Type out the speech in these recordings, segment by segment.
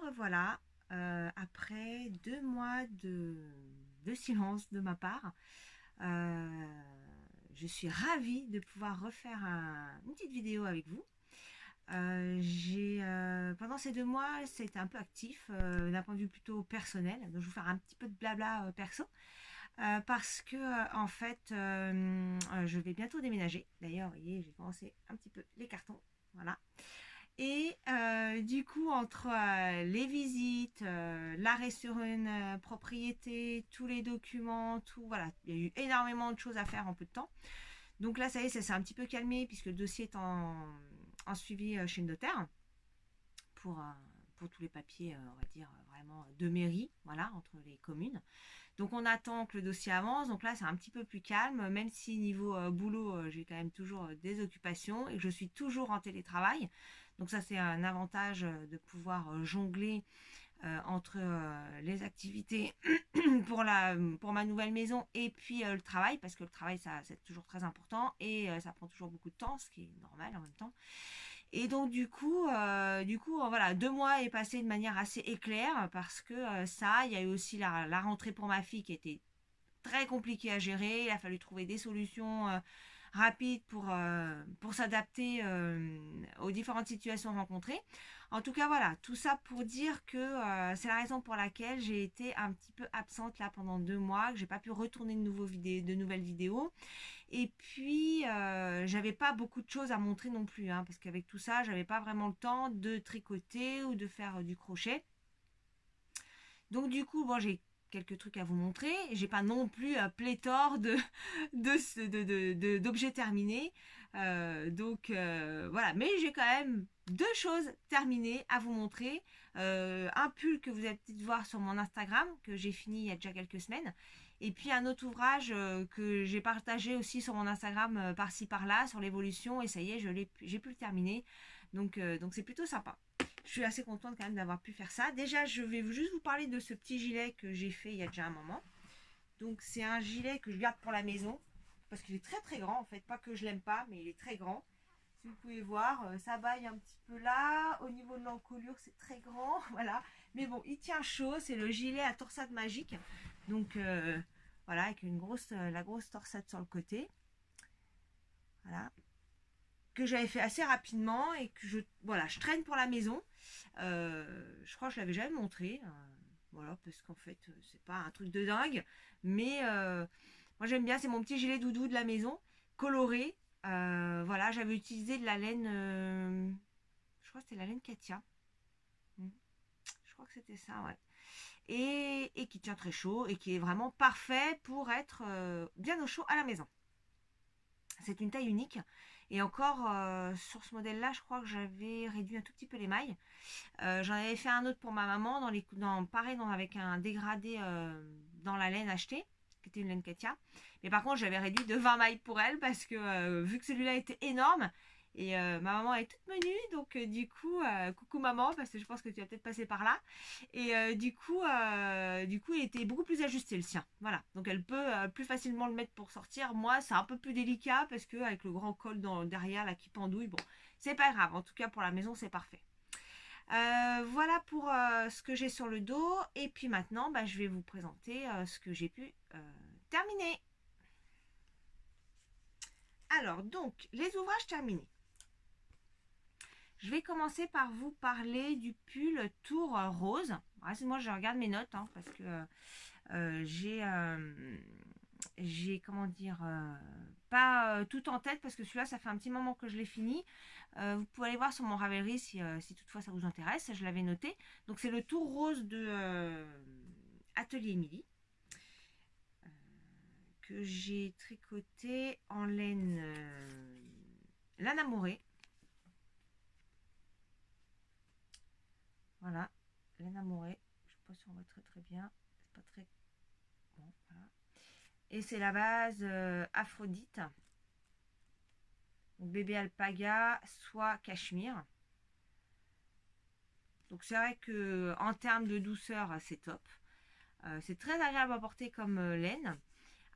revoilà après 2 mois de silence de ma part. Euh, je suis ravie de pouvoir refaire une petite vidéo avec vous. Pendant ces 2 mois, c'était un peu actif d'un point de vue plutôt personnel. Donc, je vais vous faire un petit peu de blabla perso. Parce que en fait, je vais bientôt déménager. D'ailleurs, vous voyez, j'ai commencé un petit peu les cartons. Voilà. Et du coup, entre les visites, l'arrêt sur une propriété, tous les documents, tout, voilà, il y a eu énormément de choses à faire en peu de temps. Donc là, ça y est, ça s'est un petit peu calmé puisque le dossier est en suivi chez le notaire pour, euh, pour tous les papiers, on va dire, vraiment de mairie, voilà, entre les communes. Donc on attend que le dossier avance, donc là c'est un petit peu plus calme, même si niveau boulot j'ai quand même toujours des occupations et que je suis toujours en télétravail. Donc ça c'est un avantage de pouvoir jongler entre les activités pour ma nouvelle maison et puis le travail, parce que le travail ça c'est toujours très important et ça prend toujours beaucoup de temps, ce qui est normal en même temps. Et donc voilà, 2 mois est passé de manière assez éclair parce que il y a eu aussi la rentrée pour ma fille qui était très compliquée à gérer. Il a fallu trouver des solutions rapides pour s'adapter aux différentes situations rencontrées. En tout cas, voilà, tout ça pour dire que c'est la raison pour laquelle j'ai été un petit peu absente là pendant 2 mois, que j'ai pas pu retourner de nouvelles vidéos. Et puis, j'avais pas beaucoup de choses à montrer non plus, hein, parce qu'avec tout ça, j'avais pas vraiment le temps de tricoter ou de faire du crochet. Donc du coup, bon, j'ai quelques trucs à vous montrer. J'ai pas non plus pléthore d'objets terminés. Voilà, mais j'ai quand même 2 choses terminées à vous montrer. Un pull que vous allez peut-être voir sur mon Instagram, que j'ai fini il y a déjà quelques semaines. Et puis un autre ouvrage que j'ai partagé aussi sur mon Instagram par-ci par-là, sur l'évolution. Et ça y est, j'ai pu le terminer. Donc c'est plutôt sympa. Je suis assez contente quand même d'avoir pu faire ça. Déjà, je vais juste vous parler de ce petit gilet que j'ai fait il y a déjà un moment. Donc c'est un gilet que je garde pour la maison parce qu'il est très très grand en fait. Pas que je l'aime pas, mais il est très grand. Si vous pouvez voir, ça baille un petit peu là. Au niveau de l'encolure, c'est très grand. Voilà. Mais bon, il tient chaud. C'est le gilet à torsade magique. Donc voilà, avec la grosse torsade sur le côté. Voilà. Que j'avais fait assez rapidement et que je traîne pour la maison. Je crois que je l'avais jamais montré. Voilà, parce qu'en fait, c'est pas un truc de dingue. Mais moi, j'aime bien. C'est mon petit gilet doudou de la maison, coloré. Voilà, j'avais utilisé de la laine. Je crois que c'était la laine Katia. Je crois que c'était ça, ouais. Et qui tient très chaud et qui est vraiment parfait pour être bien au chaud à la maison. C'est une taille unique. Et encore, sur ce modèle-là, je crois que j'avais réduit un tout petit peu les mailles. J'en avais fait un autre pour ma maman, pareil, avec un dégradé dans la laine achetée, qui était une laine Katia. Mais par contre, j'avais réduit de 20 mailles pour elle, parce que vu que celui-là était énorme, et ma maman est toute menue, donc du coup, coucou maman, parce que je pense que tu vas peut-être passer par là. Et il était beaucoup plus ajusté le sien. Voilà, donc elle peut plus facilement le mettre pour sortir. Moi, c'est un peu plus délicat parce que avec le grand col derrière là qui pendouille, bon, c'est pas grave. En tout cas, pour la maison, c'est parfait. Voilà pour ce que j'ai sur le dos. Et puis maintenant, je vais vous présenter ce que j'ai pu terminer. Alors, donc, les ouvrages terminés. Je vais commencer par vous parler du pull Tour Rose. Moi, je regarde mes notes parce que j'ai comment dire pas tout en tête parce que celui-là ça fait un petit moment que je l'ai fini. Vous pouvez aller voir sur mon Ravelry si toutefois ça vous intéresse, je l'avais noté. Donc c'est le Tour Rose de Atelier Émilie que j'ai tricoté en laine Amorée. Voilà, laine Amorée. Je sais pas si on voit très très bien, c'est pas très bon, voilà. Et c'est la base Aphrodite. Donc bébé alpaga, soit cachemire. Donc c'est vrai que en termes de douceur, c'est top. C'est très agréable à porter comme laine.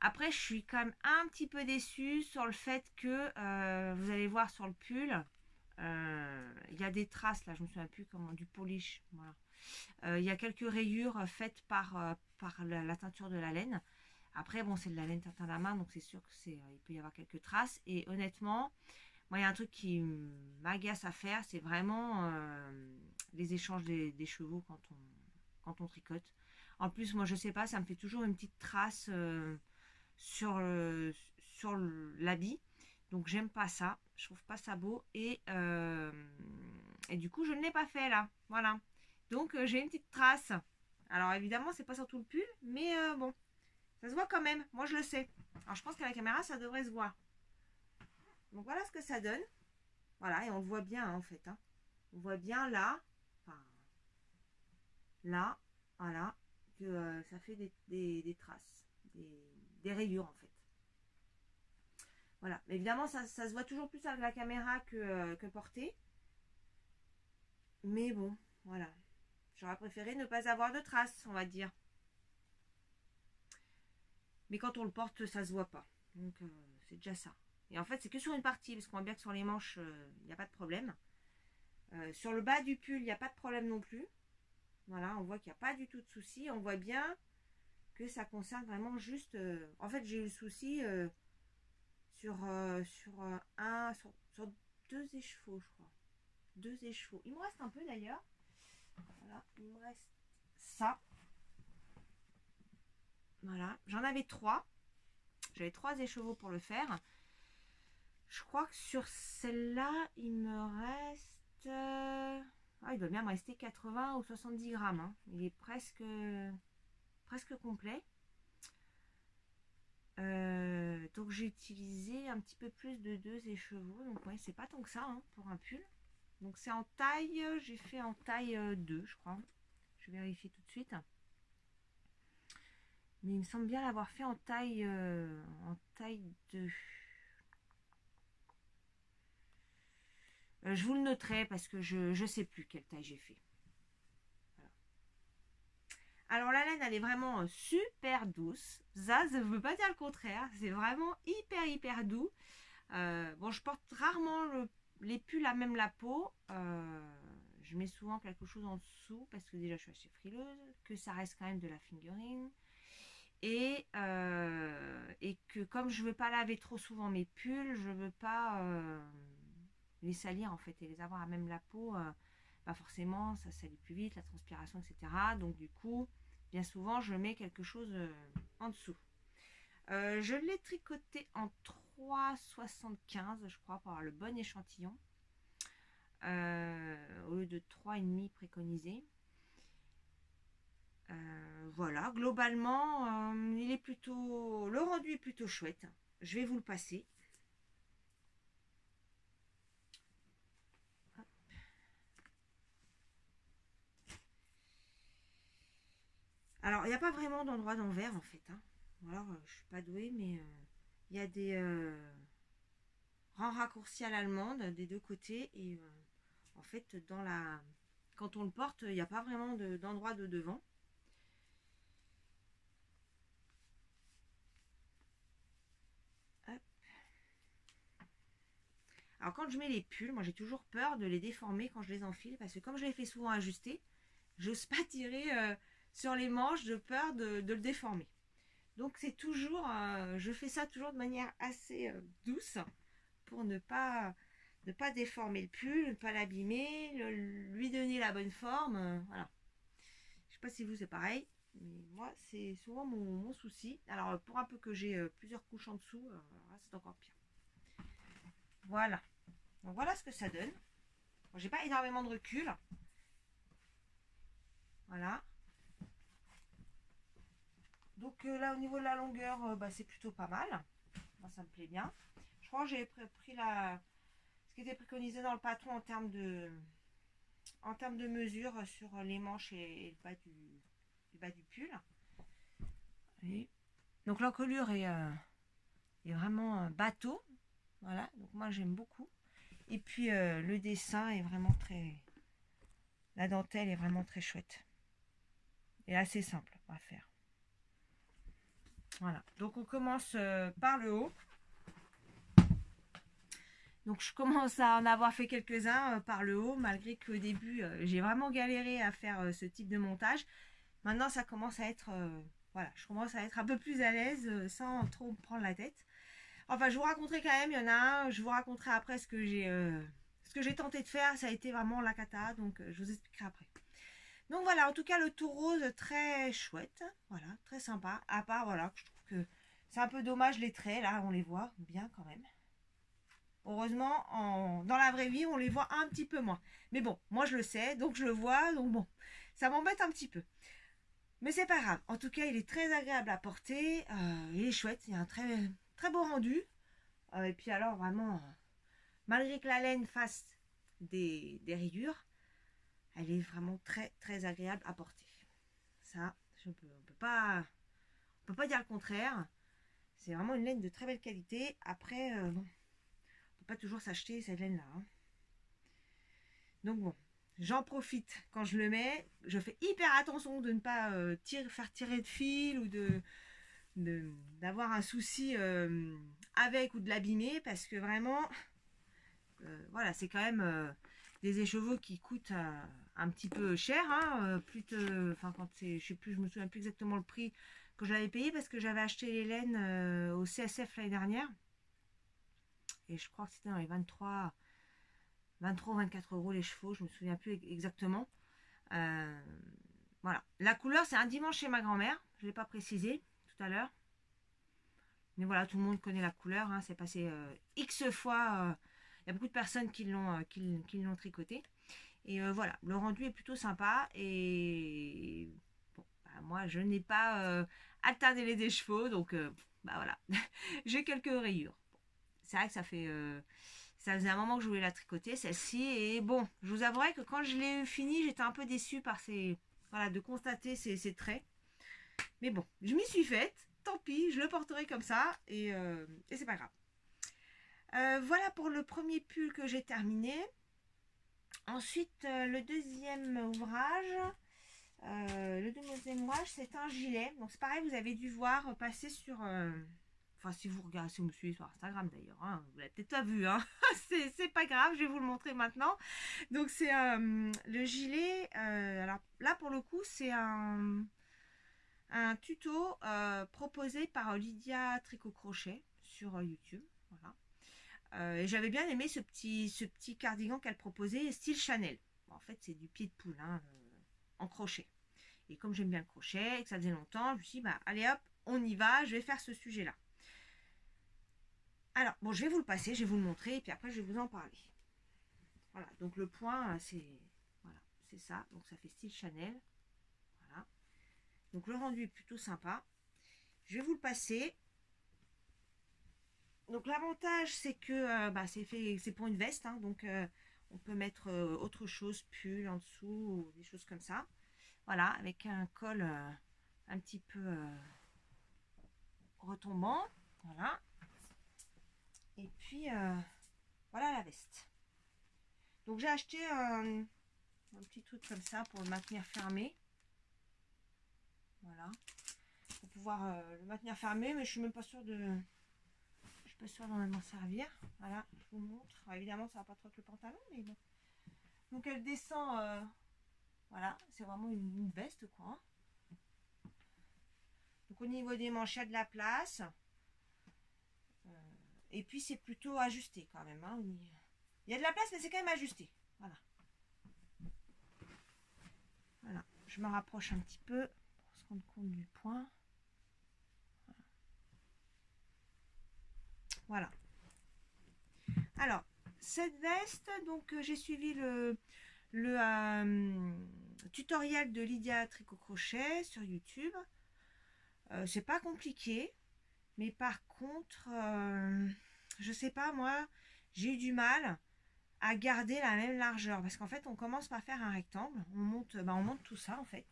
Après, je suis quand même un petit peu déçue sur le fait que vous allez voir sur le pull, Il y a des traces, là, je me souviens plus comment, du polish. Voilà. Il y a quelques rayures faites par la teinture de la laine. Après, bon, c'est de la laine teinte à la main, donc c'est sûr que il peut y avoir quelques traces. Et honnêtement, moi, il y a un truc qui m'agace à faire, c'est vraiment les échanges des chevaux quand on tricote. En plus, moi, je sais pas, ça me fait toujours une petite trace sur sur l'habit. Donc, j'aime pas ça. Je trouve pas ça beau. Et du coup, je ne l'ai pas fait là. Voilà. Donc, j'ai une petite trace. Alors, évidemment, c'est pas sur tout le pull, mais bon, ça se voit quand même. Moi, je le sais. Alors, je pense qu'à la caméra, ça devrait se voir. Donc, voilà ce que ça donne. Voilà, et on le voit bien hein, en fait. Hein. On voit bien là, enfin, là, voilà, que ça fait des traces, des rayures en fait. Voilà, mais évidemment, ça se voit toujours plus avec la caméra que porté. Mais bon, voilà. J'aurais préféré ne pas avoir de traces, on va dire. Mais quand on le porte, ça se voit pas. Donc, c'est déjà ça. Et en fait, c'est que sur une partie, parce qu'on voit bien que sur les manches, il n'y a pas de problème. Sur le bas du pull, il n'y a pas de problème non plus. Voilà, on voit qu'il n'y a pas du tout de souci. On voit bien que ça concerne vraiment juste... en fait, j'ai eu le souci sur deux écheveaux, je crois. Deux écheveaux. Il me reste un peu d'ailleurs. Voilà, il me reste ça. Voilà, j'en avais trois. J'avais trois écheveaux pour le faire. Je crois que sur celle-là, il me reste... il doit bien me rester 80 ou 70 grammes. Hein. Il est presque complet. Donc j'ai utilisé un petit peu plus de deux écheveaux. Donc ouais, c'est pas tant que ça hein, pour un pull. Donc c'est en taille, j'ai fait en taille 2, je crois. Je vais vérifier tout de suite. Mais il me semble bien l'avoir fait en taille 2. Je vous le noterai parce que je ne sais plus quelle taille j'ai fait. Voilà. Alors la laine, elle est vraiment super douce. Ça ne veut pas dire le contraire. C'est vraiment hyper doux. Bon, je porte rarement les pulls à même la peau. Je mets souvent quelque chose en dessous parce que déjà je suis assez frileuse, que ça reste quand même de la fingering. Et que comme je ne veux pas laver trop souvent mes pulls, je ne veux pas les salir en fait et les avoir à même la peau. Forcément, ça salit plus vite, la transpiration, etc. Donc du coup, bien souvent, je mets quelque chose en dessous. Je l'ai tricoté en 3,75 je crois pour avoir le bon échantillon au lieu de 3,5 préconisé. Voilà, globalement il est plutôt, le rendu est plutôt chouette. Je vais vous le passer. Hop. Alors il n'y a pas vraiment d'endroit d'envers en fait hein. Alors je suis pas douée mais il y a des rangs raccourcis à l'allemande des deux côtés et en fait quand on le porte il n'y a pas vraiment d'endroit de devant. Hop. Alors quand je mets les pulls, moi j'ai toujours peur de les déformer quand je les enfile parce que comme je les fais souvent ajuster, j'ose pas tirer sur les manches de peur de le déformer. Donc c'est toujours, je fais ça toujours de manière assez douce pour ne pas déformer le pull, ne pas l'abîmer, lui donner la bonne forme. Voilà. Je sais pas si vous c'est pareil, mais moi c'est souvent mon souci. Alors pour un peu que j'ai plusieurs couches en dessous, c'est encore pire. Voilà. Donc voilà ce que ça donne. Bon, j'ai pas énormément de recul. Voilà. Donc là au niveau de la longueur, c'est plutôt pas mal. Moi ça me plaît bien. Je crois que j'ai pris ce qui était préconisé dans le patron en termes de mesure sur les manches et le bas du pull. Et donc l'encolure est vraiment bateau. Voilà, donc moi j'aime beaucoup. Et puis le dessin est vraiment très... La dentelle est vraiment très chouette. Et assez simple à faire. Voilà, donc on commence par le haut. Donc je commence à en avoir fait quelques-uns par le haut, malgré qu'au début j'ai vraiment galéré à faire ce type de montage. Maintenant ça commence à être, voilà, je commence à être un peu plus à l'aise sans trop me prendre la tête. Enfin je vous raconterai quand même, il y en a un, je vous raconterai après ce que j'ai tenté de faire, ça a été vraiment la cata, donc je vous expliquerai après. Donc voilà, en tout cas le tour rose très chouette, voilà, très sympa, à part voilà, je trouve que c'est un peu dommage les traits, là on les voit bien quand même. Heureusement, dans la vraie vie, on les voit un petit peu moins. Mais bon, moi je le sais, donc je le vois, donc bon, ça m'embête un petit peu. Mais c'est pas grave. En tout cas, il est très agréable à porter. Il est chouette. Il y a un très, très beau rendu. Et puis alors, vraiment, malgré que la laine fasse des rayures, elle est vraiment très, très agréable à porter. Ça, on peut pas dire le contraire. C'est vraiment une laine de très belle qualité. Après, bon, on peut pas toujours s'acheter cette laine-là. Hein. Donc bon, j'en profite quand je le mets. Je fais hyper attention de ne pas faire tirer de fil ou d'avoir un souci avec ou de l'abîmer parce que vraiment, voilà, c'est quand même des écheveaux qui coûtent un petit peu cher. Hein, enfin, quand c'est, je sais plus, je me souviens plus exactement le prix que j'avais payé parce que j'avais acheté les laines au CSF l'année dernière. Et je crois que c'était dans les 23 ou 24 euros les chevaux, je me souviens plus exactement. Euh, voilà. La couleur, c'est un dimanche chez ma grand-mère. Je ne l'ai pas précisé tout à l'heure. Mais voilà, tout le monde connaît la couleur. Hein. C'est passé X fois. Il y a beaucoup de personnes qui l'ont tricoté. Et voilà, le rendu est plutôt sympa. Et bon, bah, moi, je n'ai pas alterné les chevaux. Donc, bah voilà. J'ai quelques rayures. Bon, c'est vrai que ça faisait un moment que je voulais la tricoter, celle-ci. Et bon, je vous avouerai que quand je l'ai finie, j'étais un peu déçue par voilà, de constater ces traits. Mais bon, je m'y suis faite. Tant pis, je le porterai comme ça. Et c'est pas grave. Voilà pour le premier pull que j'ai terminé. Ensuite, le deuxième ouvrage. C'est un gilet. Donc c'est pareil, vous avez dû voir passer sur... Enfin, si vous regardez, si vous me suivez sur Instagram d'ailleurs, hein, vous l'avez peut-être pas vu, hein. c'est pas grave, je vais vous le montrer maintenant. Donc c'est le gilet, alors là pour le coup c'est un tuto proposé par Lydia Tricot Crochet sur YouTube, voilà. Et j'avais bien aimé ce petit cardigan qu'elle proposait, style Chanel. Bon, en fait c'est du pied de poule, hein, en crochet. Et comme j'aime bien le crochet et que ça faisait longtemps, je me suis dit, bah allez hop, on y va, je vais faire ce sujet-là. Alors, bon, je vais vous le passer, je vais vous le montrer, et puis après, je vais vous en parler. Voilà, donc le point, voilà, c'est ça. Donc, ça fait style Chanel. Voilà. Donc, le rendu est plutôt sympa. Je vais vous le passer. Donc, l'avantage, c'est que c'est pour une veste. Hein, donc, on peut mettre autre chose, pull en dessous, ou des choses comme ça. Voilà, avec un col un petit peu retombant. Voilà. Et puis, voilà la veste. Donc j'ai acheté un petit truc comme ça pour le maintenir fermé. Voilà. Pour pouvoir le maintenir fermé, mais je suis même pas sûre je suis pas sûre d'en m'en servir. Voilà, je vous montre. Alors, évidemment, ça va pas trop avec le pantalon, mais bon. Donc elle descend, voilà, c'est vraiment une veste quoi. Donc au niveau des manches, il y a de la place. Et puis c'est plutôt ajusté quand même. Hein. Il y a de la place, mais c'est quand même ajusté. Voilà. Voilà. Je me rapproche un petit peu pour se rendre compte du point. Voilà. Alors, cette veste, donc j'ai suivi le tutoriel de Lydia Tricot Crochet sur YouTube. C'est pas compliqué, mais par contre, je sais pas moi, j'ai eu du mal à garder la même largeur parce qu'en fait on commence par faire un rectangle, on monte tout ça en fait,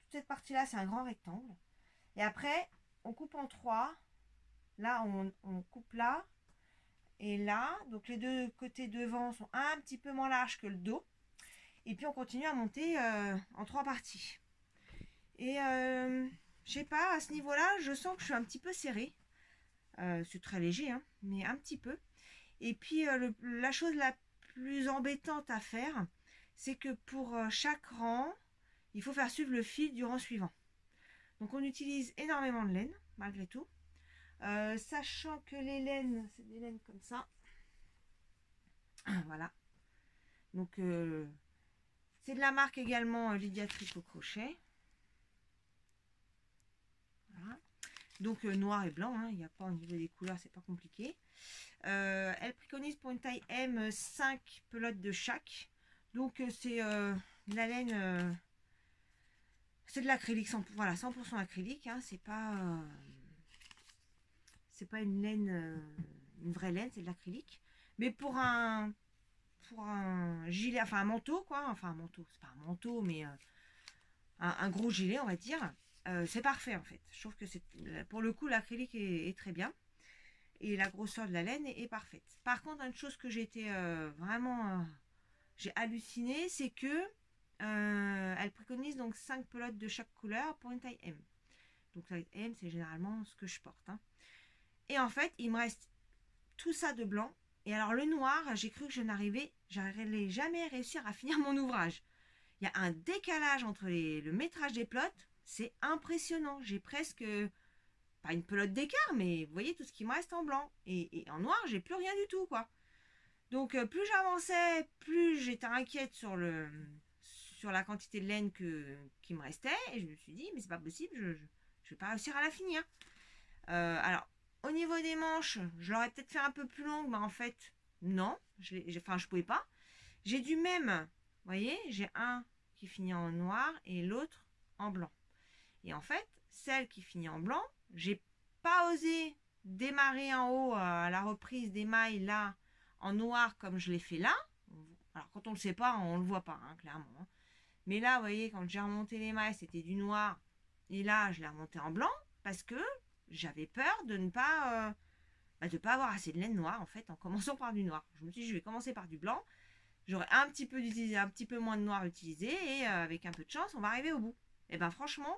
toute cette partie là c'est un grand rectangle et après on coupe en trois, là on coupe là et là, donc les deux côtés devant sont un petit peu moins larges que le dos et puis on continue à monter en trois parties et je sais pas, à ce niveau là je sens que je suis un petit peu serrée, c'est très léger hein, mais un petit peu. Et puis la chose la plus embêtante à faire, c'est que pour chaque rang, il faut faire suivre le fil du rang suivant. Donc on utilise énormément de laine, malgré tout. Sachant que les laines, c'est des laines comme ça. Voilà. Donc c'est de la marque également Lydia Tricot Crochet. Voilà. Donc noir et blanc, hein, il n'y a pas au niveau des couleurs, c'est pas compliqué. Elle préconise pour une taille M 5 pelotes de chaque. Donc c'est la laine, c'est de l'acrylique, voilà, 100% acrylique, hein, c'est pas une laine, une vraie laine, c'est de l'acrylique. Mais pour un gilet, enfin un manteau quoi, enfin un manteau, c'est pas un manteau mais un gros gilet on va dire, c'est parfait en fait. Je trouve que c'est, pour le coup l'acrylique est très bien et la grosseur de la laine est parfaite. Par contre une chose que j'ai été vraiment j'ai halluciné, c'est que elle préconise donc 5 pelotes de chaque couleur pour une taille M. Donc taille M c'est généralement ce que je porte, hein. Et en fait il me reste tout ça de blanc. Et alors le noir, j'ai cru que j'allais jamais réussir à finir mon ouvrage. Il y a un décalage entre le métrage des pelotes, c'est impressionnant. J'ai presque, pas une pelote d'écart, mais vous voyez tout ce qui me reste en blanc. Et en noir, j'ai plus rien du tout, quoi. Donc plus j'avançais, plus j'étais inquiète sur la quantité de laine qui me restait. Et je me suis dit, mais c'est pas possible, je vais pas réussir à la finir. Alors, au niveau des manches, je l'aurais peut-être fait un peu plus longue, mais en fait, non. Je pouvais pas. J'ai du même, vous voyez, j'ai un qui finit en noir et l'autre en blanc. Et en fait, celle qui finit en blanc, j'ai pas osé démarrer en haut à la reprise des mailles là, en noir comme je l'ai fait là. Alors, quand on le sait pas, on le voit pas, hein, clairement, hein. Mais là, vous voyez, quand j'ai remonté les mailles, c'était du noir. Et là, je l'ai remonté en blanc parce que j'avais peur de ne pas avoir assez de laine noire en fait en commençant par du noir. Je me suis dit je vais commencer par du blanc, j'aurai un petit peu moins de noir utilisé et avec un peu de chance on va arriver au bout. Et ben franchement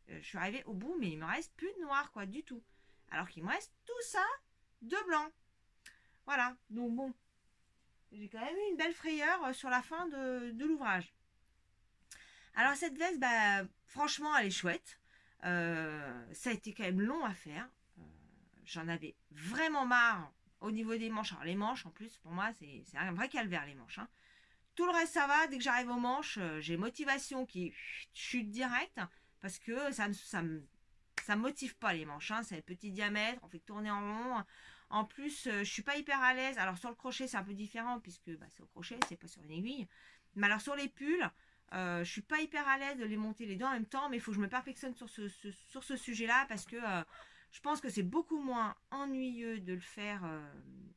je suis arrivée au bout mais il me reste plus de noir quoi du tout. Alors qu'il me reste tout ça de blanc. Voilà, donc bon, j'ai quand même eu une belle frayeur sur la fin de l'ouvrage. Alors cette veste, franchement elle est chouette. Ça a été quand même long à faire. J'en avais vraiment marre au niveau des manches. Alors les manches, en plus, pour moi, c'est un vrai calvaire, les manches, hein. Tout le reste, ça va. Dès que j'arrive aux manches, j'ai motivation qui chute direct parce que ça me motive pas, les manches, hein. C'est un petit diamètre, on fait tourner en rond. En plus, je suis pas hyper à l'aise. Alors sur le crochet, c'est un peu différent puisque c'est au crochet, c'est pas sur une aiguille. Mais alors sur les pulls, je suis pas hyper à l'aise de les monter les deux en même temps, mais il faut que je me perfectionne sur ce sujet-là parce que je pense que c'est beaucoup moins ennuyeux de le faire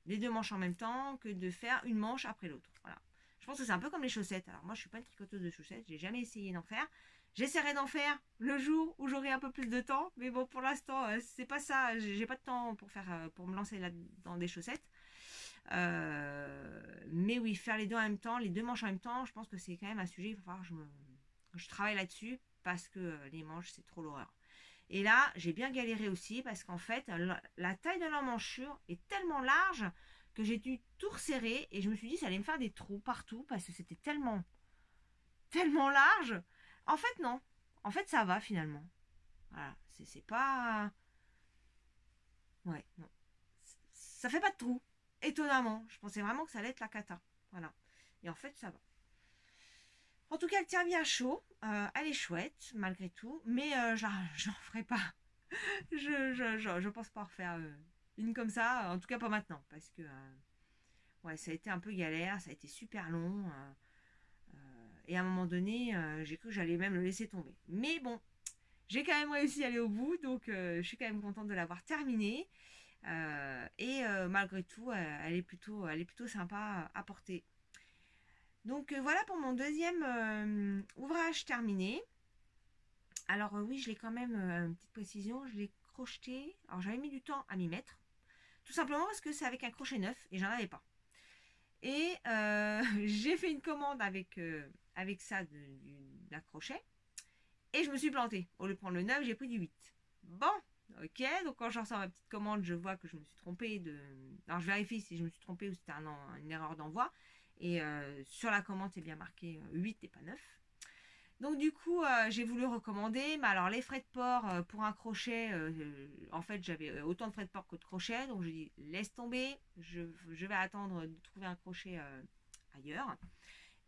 les deux manches en même temps que de faire une manche après l'autre. Voilà. Je pense que c'est un peu comme les chaussettes. Alors moi, je suis pas une tricoteuse de chaussettes, j'ai jamais essayé d'en faire. J'essaierai d'en faire le jour où j'aurai un peu plus de temps, mais bon, pour l'instant, c'est pas ça. J'ai pas de temps pour me lancer là dans des chaussettes. Mais oui, faire les deux en même temps, les deux manches en même temps, je pense que c'est quand même un sujet. Il va falloir que je travaille là-dessus parce que les manches, c'est trop l'horreur. Et là, j'ai bien galéré aussi parce qu'en fait, la taille de l'emmanchure est tellement large que j'ai dû tout resserrer et je me suis dit ça allait me faire des trous partout parce que c'était tellement large. En fait, non. En fait, ça va finalement. Voilà, c'est pas... Ouais, non. Ça fait pas de trous. Étonnamment. Je pensais vraiment que ça allait être la cata. Voilà. Et en fait, ça va. En tout cas, elle tient bien chaud. Elle est chouette, malgré tout. Mais j'en ferai pas. Je pense pas refaire une comme ça. En tout cas, pas maintenant. Parce que ouais, ça a été un peu galère. Ça a été super long. Et à un moment donné, j'ai cru que j'allais même le laisser tomber. Mais bon, j'ai quand même réussi à aller au bout. Donc, je suis quand même contente de l'avoir terminée. Et malgré tout, elle est plutôt sympa à porter. Donc voilà pour mon deuxième ouvrage terminé. Alors oui, je l'ai quand même, une petite précision, je l'ai crocheté. Alors j'avais mis du temps à m'y mettre. Tout simplement parce que c'est avec un crochet neuf et j'en avais pas. Et j'ai fait une commande avec ça d'un crochet. Et je me suis plantée. Au lieu de prendre le 9, j'ai pris du 8. Bon, Ok, donc quand je ressors ma petite commande, je vois que je me suis trompée de. Alors je vérifie si je me suis trompée ou c'était une erreur d'envoi. Et sur la commande, c'est bien marqué 8 et pas 9. Donc du coup, j'ai voulu recommander. Mais alors les frais de port pour un crochet, en fait j'avais autant de frais de port que de crochet. Donc j'ai dit laisse tomber, je vais attendre de trouver un crochet ailleurs.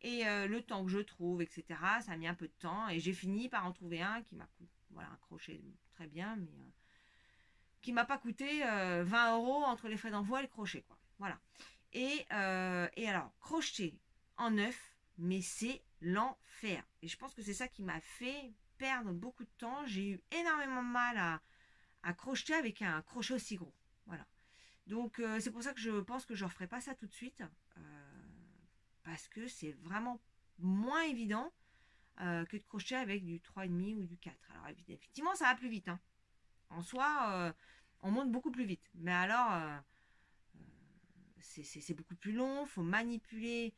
Et le temps que je trouve, etc., ça a mis un peu de temps. Et j'ai fini par en trouver un qui m'a coûté, voilà, un crochet très bien, mais qui m'a pas coûté 20 euros entre les frais d'envoi et le crochet, quoi. Voilà. Et alors, crocheter en neuf, mais c'est l'enfer. Et je pense que c'est ça qui m'a fait perdre beaucoup de temps. J'ai eu énormément de mal à crocheter avec un crochet aussi gros. Voilà. Donc, c'est pour ça que je pense que je ne referai pas ça tout de suite. Parce que c'est vraiment moins évident que de crocheter avec du 3,5 ou du 4. Alors, effectivement, ça va plus vite, hein. En soi, on monte beaucoup plus vite. Mais alors, c'est beaucoup plus long, faut manipuler,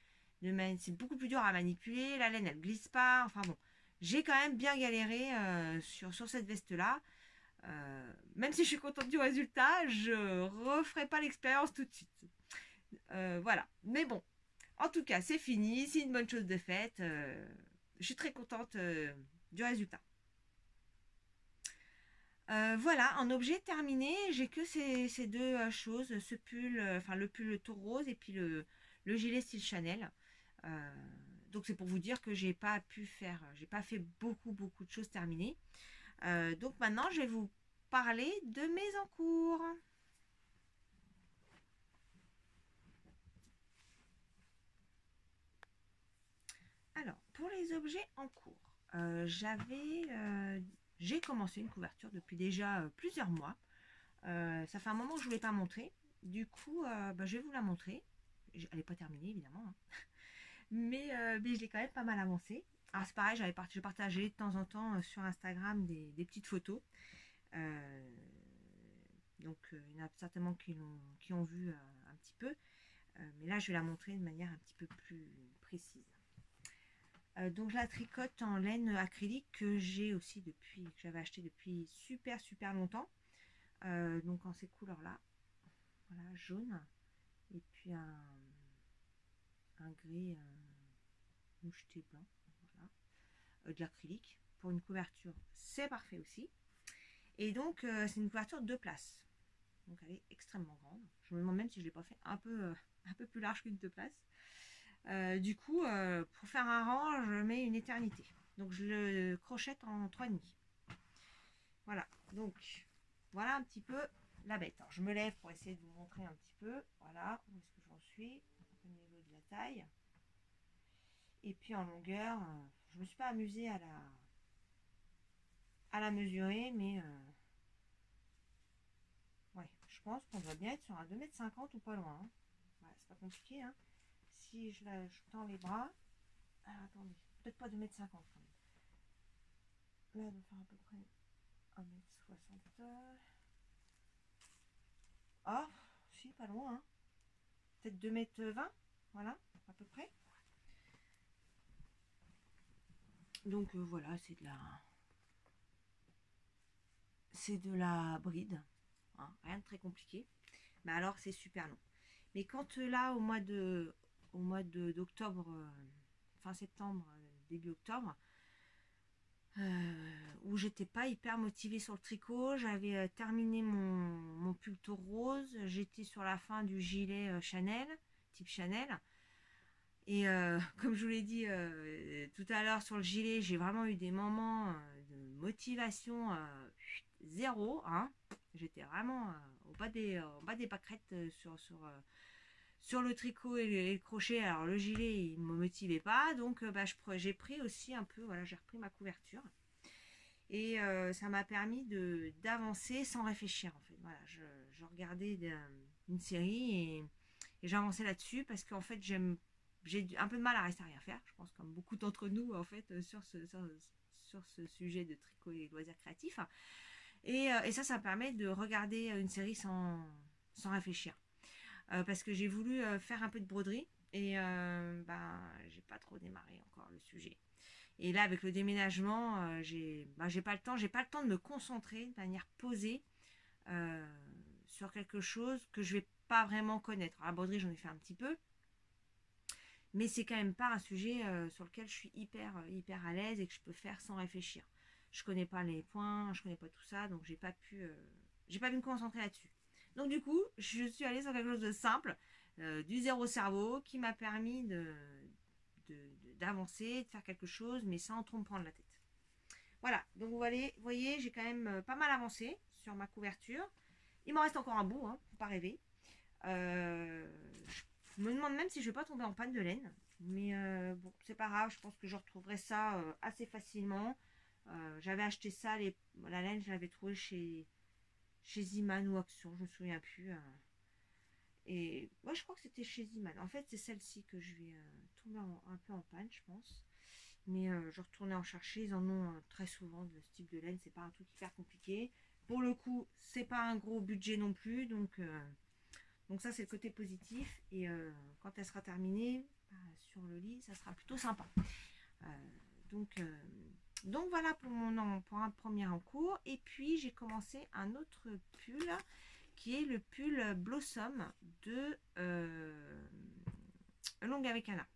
c'est beaucoup plus dur à manipuler, la laine elle glisse pas, enfin bon, j'ai quand même bien galéré sur cette veste là. Même si je suis contente du résultat, je referai pas l'expérience tout de suite. Voilà, mais bon, en tout cas c'est fini, c'est une bonne chose de faite, je suis très contente du résultat. Voilà, en objet terminé, j'ai que ces deux choses, ce pull, enfin le pull tour rose et puis le gilet style Chanel. Euh, donc c'est pour vous dire que j'ai pas fait beaucoup de choses terminées. Donc maintenant je vais vous parler de mes encours. Alors pour les objets en cours, j'ai commencé une couverture depuis déjà plusieurs mois. Ça fait un moment que je ne vous l'ai pas montré. Du coup, je vais vous la montrer. Elle n'est pas terminée, évidemment, hein. Mais je l'ai quand même pas mal avancée. Alors c'est pareil, je partageais de temps en temps sur Instagram des petites photos. Euh, donc il y en a certainement qui ont vu un petit peu. Mais là, je vais la montrer de manière un petit peu plus précise. Donc je la tricote en laine acrylique que j'avais acheté depuis super longtemps. Donc en ces couleurs là, voilà, jaune et puis un gris moucheté blanc, voilà, de l'acrylique pour une couverture, c'est parfait aussi. Et donc c'est une couverture de 2 places, donc elle est extrêmement grande. Je me demande même si je l'ai pas fait un peu plus large qu'une 2 places. Du coup, pour faire un rang, je mets une éternité. Donc je le crochette en 3,5. Voilà, donc voilà un petit peu la bête. Alors, je me lève pour essayer de vous montrer un petit peu. Voilà, où est-ce que j'en suis au niveau de la taille. Et puis en longueur, je me suis pas amusée à la mesurer, mais ouais, je pense qu'on doit bien être sur un 2,50 m ou pas loin, hein. Ouais, c'est pas compliqué, hein. Si je tends les bras, alors attendez, peut-être pas 2,50 m quand même. Là, on doit faire à peu près 1,60 m. Ah, si, pas loin, hein. Peut-être 2,20 m, voilà, à peu près. Donc voilà, c'est de la bride, hein, rien de très compliqué. Mais alors c'est super long. Mais quand là d'octobre, fin septembre, début octobre, où j'étais pas hyper motivée sur le tricot, j'avais terminé mon pull tour rose, j'étais sur la fin du gilet Chanel, type Chanel. Et comme je vous l'ai dit tout à l'heure sur le gilet, j'ai vraiment eu des moments de motivation zéro, hein. J'étais vraiment au bas des pâquerettes sur le tricot et le crochet. Alors le gilet, il ne me motivait pas, donc j'ai pris aussi un peu, voilà, j'ai repris ma couverture. Et ça m'a permis d'avancer sans réfléchir en fait. Voilà, je regardais une série et j'avançais là-dessus parce qu'en fait j'ai un peu de mal à rester à rien faire, je pense comme beaucoup d'entre nous en fait sur ce sujet de tricot et loisirs créatifs. Et ça me permet de regarder une série sans réfléchir. Parce que j'ai voulu faire un peu de broderie et j'ai pas trop démarré encore le sujet. Et là avec le déménagement, j'ai pas le temps de me concentrer de manière posée sur quelque chose que je vais pas vraiment connaître. Alors, la broderie, j'en ai fait un petit peu, mais c'est quand même pas un sujet sur lequel je suis hyper à l'aise et que je peux faire sans réfléchir. Je connais pas les points, je connais pas tout ça, donc j'ai pas pu me concentrer là-dessus. Donc du coup, je suis allée sur quelque chose de simple, du zéro cerveau, qui m'a permis d'avancer, de faire quelque chose, mais sans trop me prendre la tête. Voilà, donc vous voyez, j'ai quand même pas mal avancé sur ma couverture. Il m'en reste encore un bout, hein, faut pas rêver. Je me demande même si je vais pas tomber en panne de laine. Mais bon, c'est pas grave, je pense que je retrouverai ça assez facilement. J'avais acheté ça, la laine, je l'avais trouvée chez Ziman ou Action, je me souviens plus. Et ouais, je crois que c'était chez Ziman. En fait, c'est celle-ci que je vais tomber un peu en panne, je pense. Mais je retournais en chercher, ils en ont très souvent de ce type de laine, c'est pas un truc hyper compliqué. Pour le coup, c'est pas un gros budget non plus, donc ça c'est le côté positif. Et quand elle sera terminée, sur le lit, ça sera plutôt sympa. Euh, donc, euh, donc voilà pour un premier en cours. Et puis j'ai commencé un autre pull qui est le pull Blossom de Longue avec Anna.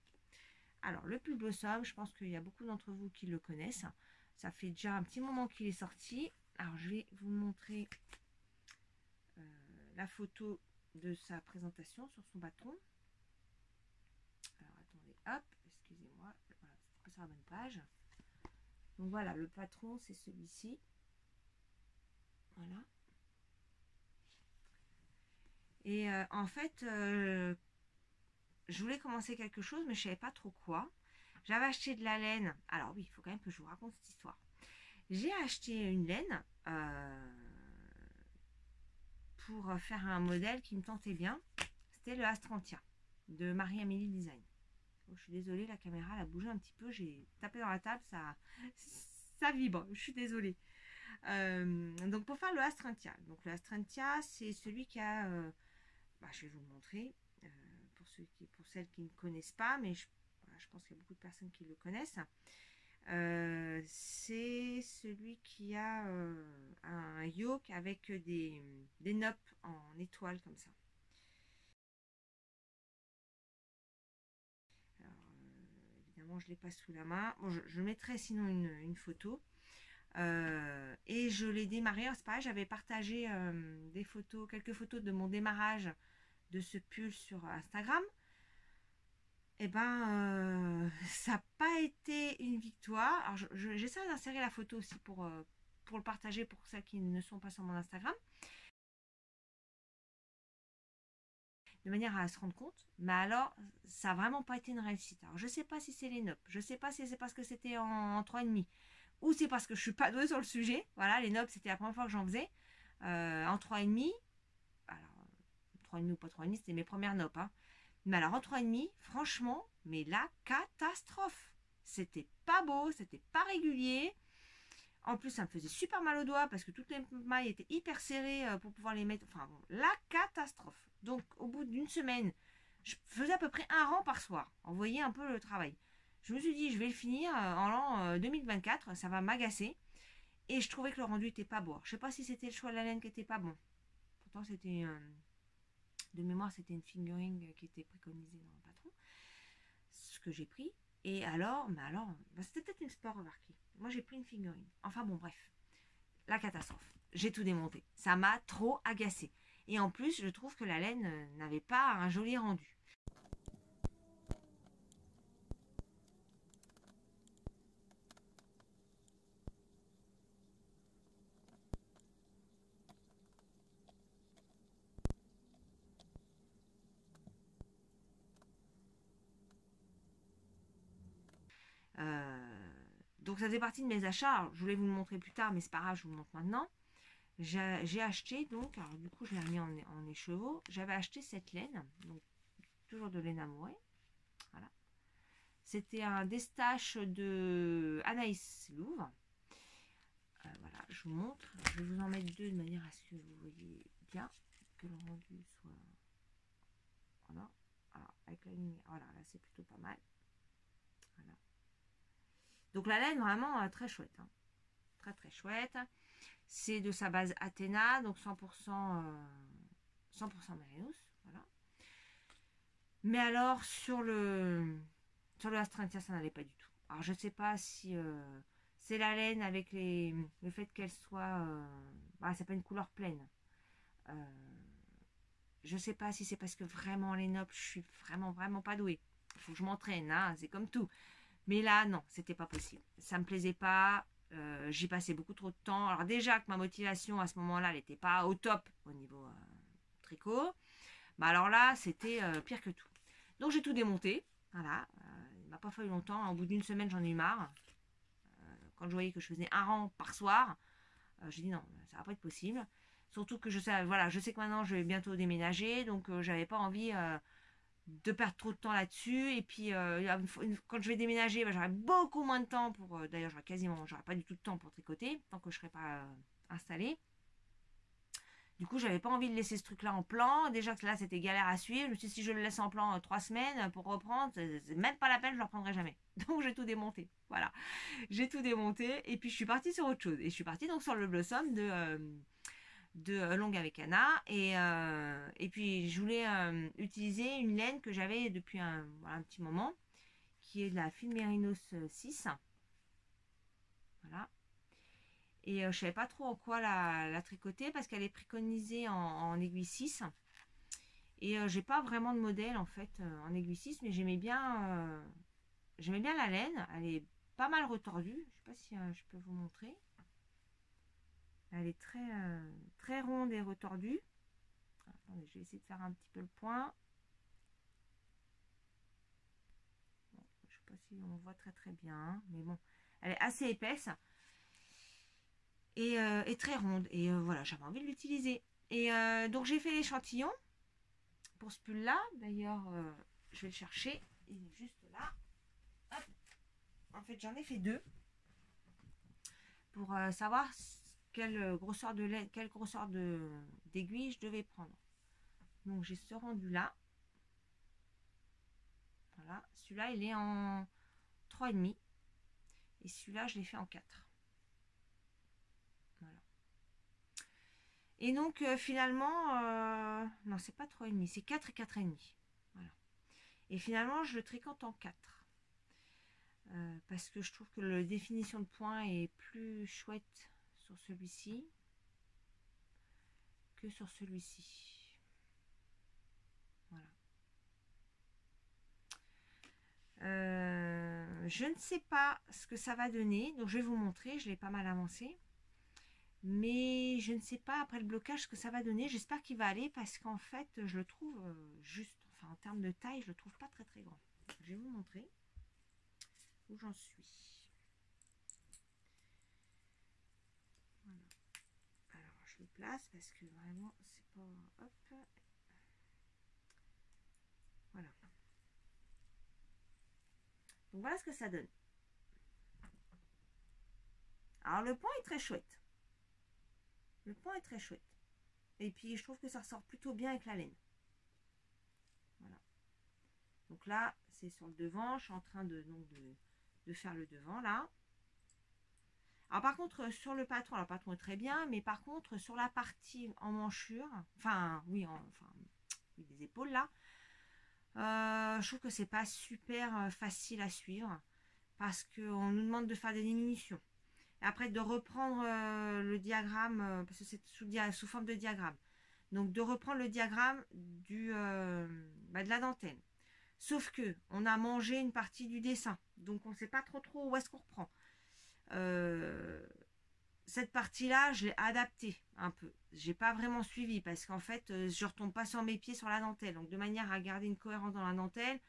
Alors le pull Blossom, je pense qu'il y a beaucoup d'entre vous qui le connaissent. Ça fait déjà un petit moment qu'il est sorti. Alors je vais vous montrer la photo de sa présentation sur son bâton. Alors attendez, hop, excusez-moi, voilà, c'était pas sur la bonne page. Donc voilà, le patron c'est celui-ci. Voilà. Et en fait, je voulais commencer quelque chose, mais je savais pas trop quoi. J'avais acheté de la laine. Alors oui, il faut quand même que je vous raconte cette histoire. J'ai acheté une laine pour faire un modèle qui me tentait bien. C'était le Astrantia de Marie-Amélie Design. Oh, je suis désolée, la caméra elle a bougé un petit peu. J'ai tapé dans la table, ça vibre. Je suis désolée. Donc pour faire le Astrantia. Donc le Astrantia, c'est celui qui a... je vais vous le montrer pour celles qui ne connaissent pas, mais voilà, je pense qu'il y a beaucoup de personnes qui le connaissent. C'est celui qui a un yoke avec des noppes en étoile comme ça. Alors, évidemment, je ne l'ai pas sous la main. Bon, je mettrai sinon une photo. Et je l'ai démarré. C'est pareil, j'avais partagé quelques photos de mon démarrage de ce pull sur Instagram. Et ben, ça n'a pas été une victoire. Alors, j'essaie d'insérer la photo aussi pour le partager pour celles qui ne sont pas sur mon Instagram, de manière à se rendre compte. Mais alors, ça n'a vraiment pas été une réussite. Alors, je ne sais pas si c'est les noppes, je ne sais pas si c'est parce que c'était en 3,5 ou c'est parce que je ne suis pas douée sur le sujet. Voilà, les noppes, c'était la première fois que j'en faisais. En 3,5, alors 3,5 ou pas 3,5, c'était mes premières noppes. Hein. Mais alors en 3,5, franchement, mais la catastrophe. C'était pas beau, c'était pas régulier. En plus, ça me faisait super mal aux doigts parce que toutes les mailles étaient hyper serrées pour pouvoir les mettre. Enfin bon, la catastrophe. Donc au bout d'une semaine, je faisais à peu près un rang par soir. On voyait un peu le travail. Je me suis dit, je vais le finir en l'an 2024, ça va m'agacer. Et je trouvais que le rendu était pas beau. Je sais pas si c'était le choix de la laine qui était pas bon. Pourtant, c'était de mémoire, c'était une fingering qui était préconisée dans le patron. Ce que j'ai pris. Et alors, c'était peut-être une sport remarquée. Moi, j'ai pris une fingering. Enfin bon, bref. La catastrophe. J'ai tout démonté. Ça m'a trop agacé. Et en plus, je trouve que la laine n'avait pas un joli rendu. Donc ça faisait partie de mes achats. Alors, je voulais vous le montrer plus tard, mais c'est pas grave, je vous le montre maintenant. J'ai acheté donc, alors du coup je l'ai remis en écheveau. J'avais acheté cette laine, donc toujours de laine amourée. Voilà. C'était un destache de Anaïs Louvre. Voilà, je vous montre. Je vais vous en mettre deux de manière à ce que vous voyez bien, que le rendu soit. Voilà. Alors, avec la ligne, voilà, là c'est plutôt pas mal. Voilà. Donc la laine vraiment très chouette. Hein. Très très chouette. C'est de sa base Athéna, donc 100%, 100% Mérinos, voilà. Mais alors, sur le Astrantia, ça n'allait pas du tout. Alors, je sais pas si c'est la laine avec le fait qu'elle soit... bah, c'est pas une couleur pleine. Euh, je sais pas si c'est parce que vraiment les nobles, je suis vraiment pas douée. Il faut que je m'entraîne, hein, c'est comme tout. Mais là, non, c'était pas possible. Ça me plaisait pas. J'y passais beaucoup trop de temps. Alors déjà que ma motivation à ce moment-là, elle n'était pas au top au niveau tricot. Bah alors là, c'était pire que tout. Donc j'ai tout démonté. Voilà. Il m'a pas fallu longtemps. Au bout d'une semaine, j'en ai eu marre. Quand je voyais que je faisais un rang par soir, j'ai dit non, ça va pas être possible. Surtout que je sais, voilà, je sais que maintenant je vais bientôt déménager, donc j'avais pas envie de perdre trop de temps là-dessus. Et puis quand je vais déménager, bah, j'aurai beaucoup moins de temps pour. D'ailleurs, j'aurai pas du tout de temps pour tricoter tant que je serai pas installée. Du coup, j'avais pas envie de laisser ce truc-là en plan. Déjà que là, c'était galère à suivre. Je me suis dit, si je le laisse en plan 3 semaines pour reprendre, c'est même pas la peine, je le reprendrai jamais. Donc, j'ai tout démonté. Voilà. J'ai tout démonté. Et puis, je suis partie sur autre chose. Et je suis partie donc sur le Blossom de Longue avec Anna. Et puis, je voulais utiliser une laine que j'avais depuis voilà, un petit moment, qui est de la fine Mérinos 6. Voilà. Et je savais pas trop en quoi la tricoter parce qu'elle est préconisée en aiguille 6. Et j'ai pas vraiment de modèle en fait en aiguille 6, mais j'aimais bien la laine. Elle est pas mal retordue. Je sais pas si je peux vous montrer. Elle est très ronde et retordue. Attendez, je vais essayer de faire un petit peu le point. Bon, je sais pas si on voit très bien, hein, mais bon, elle est assez épaisse et très ronde. Et voilà, j'avais envie de l'utiliser. Et donc j'ai fait l'échantillon pour ce pull là. D'ailleurs, je vais le chercher. Il est juste là. Hop. En fait, j'en ai fait 2 pour savoir quelle grosseur de laine, quelle grosseur d'aiguille je devais prendre. Donc j'ai ce rendu là. Voilà, celui-là il est en 3,5 et celui-là je l'ai fait en 4. Voilà. Et donc finalement, non c'est pas 3,5, c'est 4 et 4,5. Voilà. Et finalement je le tricote en 4. Parce que je trouve que la définition de point est plus chouette sur celui-ci que sur celui-ci. Voilà. Je ne sais pas ce que ça va donner, donc je vais vous montrer, je l'ai pas mal avancé. Mais je ne sais pas après le blocage ce que ça va donner. J'espère qu'il va aller parce qu'en fait je le trouve juste, enfin en termes de taille, je le trouve pas très grand. Je vais vous montrer où j'en suis. Voilà. Alors je le place parce que vraiment c'est pas... Hop. Voilà. Donc voilà ce que ça donne. Alors le point est très chouette. Le point est très chouette. Et puis je trouve que ça ressort plutôt bien avec la laine. Voilà. Donc là, c'est sur le devant. Je suis en train de faire le devant là. Alors par contre, sur le patron est très bien, mais par contre, sur la partie en manchure, enfin, oui, des épaules là, je trouve que c'est pas super facile à suivre parce qu'on nous demande de faire des diminutions. Et après, de reprendre le diagramme, parce que c'est sous forme de diagramme. Donc, de reprendre le diagramme de la dentelle. Sauf que on a mangé une partie du dessin. Donc, on ne sait pas trop où est-ce qu'on reprend. Cette partie-là, je l'ai adaptée un peu. J'ai pas vraiment suivi parce qu'en fait, je retombe pas sur mes pieds sur la dentelle. Donc, de manière à garder une cohérence dans la dentelle,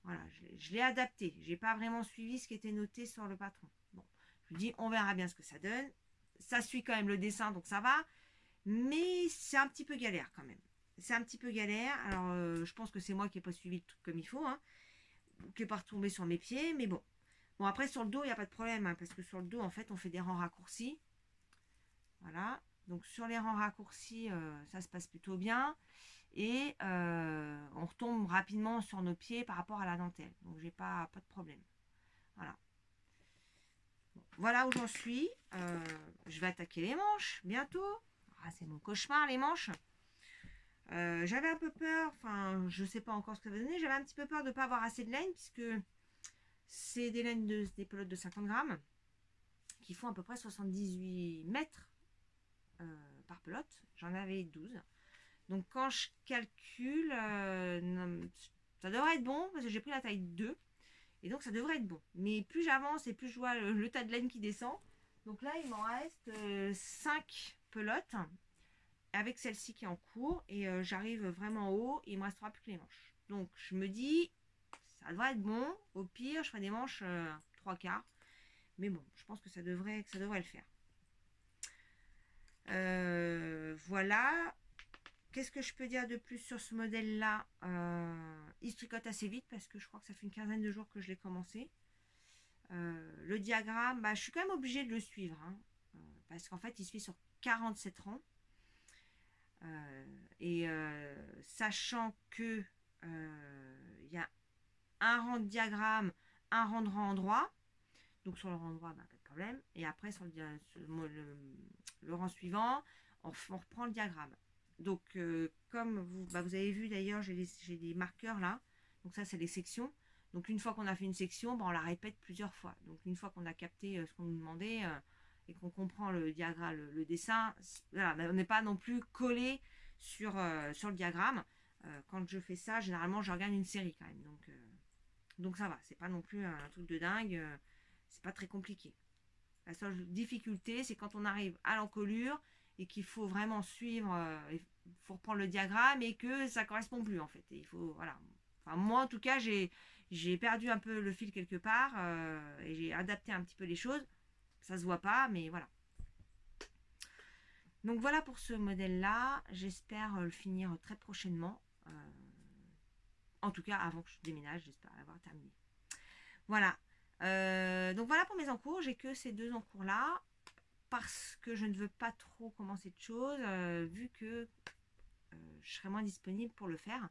voilà, je l'ai adapté. J'ai pas vraiment suivi ce qui était noté sur le patron. Bon, je me dis, on verra bien ce que ça donne. Ça suit quand même le dessin, donc ça va. Mais c'est un petit peu galère quand même. C'est un petit peu galère. Alors, je pense que c'est moi qui n'ai pas suivi le truc comme il faut, hein, qui n'est pas retombé sur mes pieds. Mais bon. Bon, après, sur le dos, il n'y a pas de problème, hein, parce que sur le dos, en fait, on fait des rangs raccourcis. Voilà. Donc, sur les rangs raccourcis, ça se passe plutôt bien. Et on retombe rapidement sur nos pieds par rapport à la dentelle. Donc, j'ai pas de problème. Voilà. Bon. voilà où j'en suis. Je vais attaquer les manches bientôt. Ah, c'est mon cauchemar, les manches. J'avais un peu peur, enfin, je sais pas encore ce que ça va donner. J'avais un petit peu peur de ne pas avoir assez de laine, puisque c'est des laines des pelotes de 50 grammes qui font à peu près 78 mètres par pelote. J'en avais 12. Donc quand je calcule, ça devrait être bon, parce que j'ai pris la taille 2. Et donc ça devrait être bon. Mais plus j'avance et plus je vois le tas de laine qui descend. Donc là, il m'en reste 5 pelotes avec celle-ci qui est en cours. Et j'arrive vraiment haut. Et il me restera plus que les manches. Donc je me dis, ça devrait être bon. Au pire, je ferai des manches 3/4. Mais bon, je pense que ça devrait le faire. Voilà. Qu'est-ce que je peux dire de plus sur ce modèle-là? Il se tricote assez vite parce que je crois que ça fait une quinzaine de jours que je l'ai commencé. Le diagramme, bah, je suis quand même obligée de le suivre. Hein, parce qu'en fait, il se fait sur 47 rangs. Sachant que il y a un rang de diagramme, un rang de rang droit. Donc sur le rang droit, bah, pas de problème. Et après, sur le rang suivant, on reprend le diagramme. Donc, comme vous avez vu d'ailleurs, j'ai des marqueurs là. Donc ça, c'est les sections. Donc une fois qu'on a fait une section, on la répète plusieurs fois. Donc une fois qu'on a capté ce qu'on nous demandait et qu'on comprend le diagramme, le dessin, voilà, on n'est pas non plus collé sur le diagramme. Quand je fais ça, généralement, je regarde une série quand même. Donc ça va, c'est pas non plus un truc de dingue. C'est pas très compliqué. La seule difficulté, c'est quand on arrive à l'encolure et qu'il faut vraiment suivre, il faut reprendre le diagramme et que ça correspond plus en fait. Et il faut, voilà. Enfin, moi en tout cas, j'ai perdu un peu le fil quelque part et j'ai adapté un petit peu les choses. Ça se voit pas, mais voilà. Donc voilà pour ce modèle-là. J'espère le finir très prochainement. En tout cas, avant que je déménage, j'espère l'avoir terminé. Voilà. Donc voilà pour mes encours. J'ai que ces 2 encours-là. Parce que je ne veux pas trop commencer de choses, vu que je serai moins disponible pour le faire.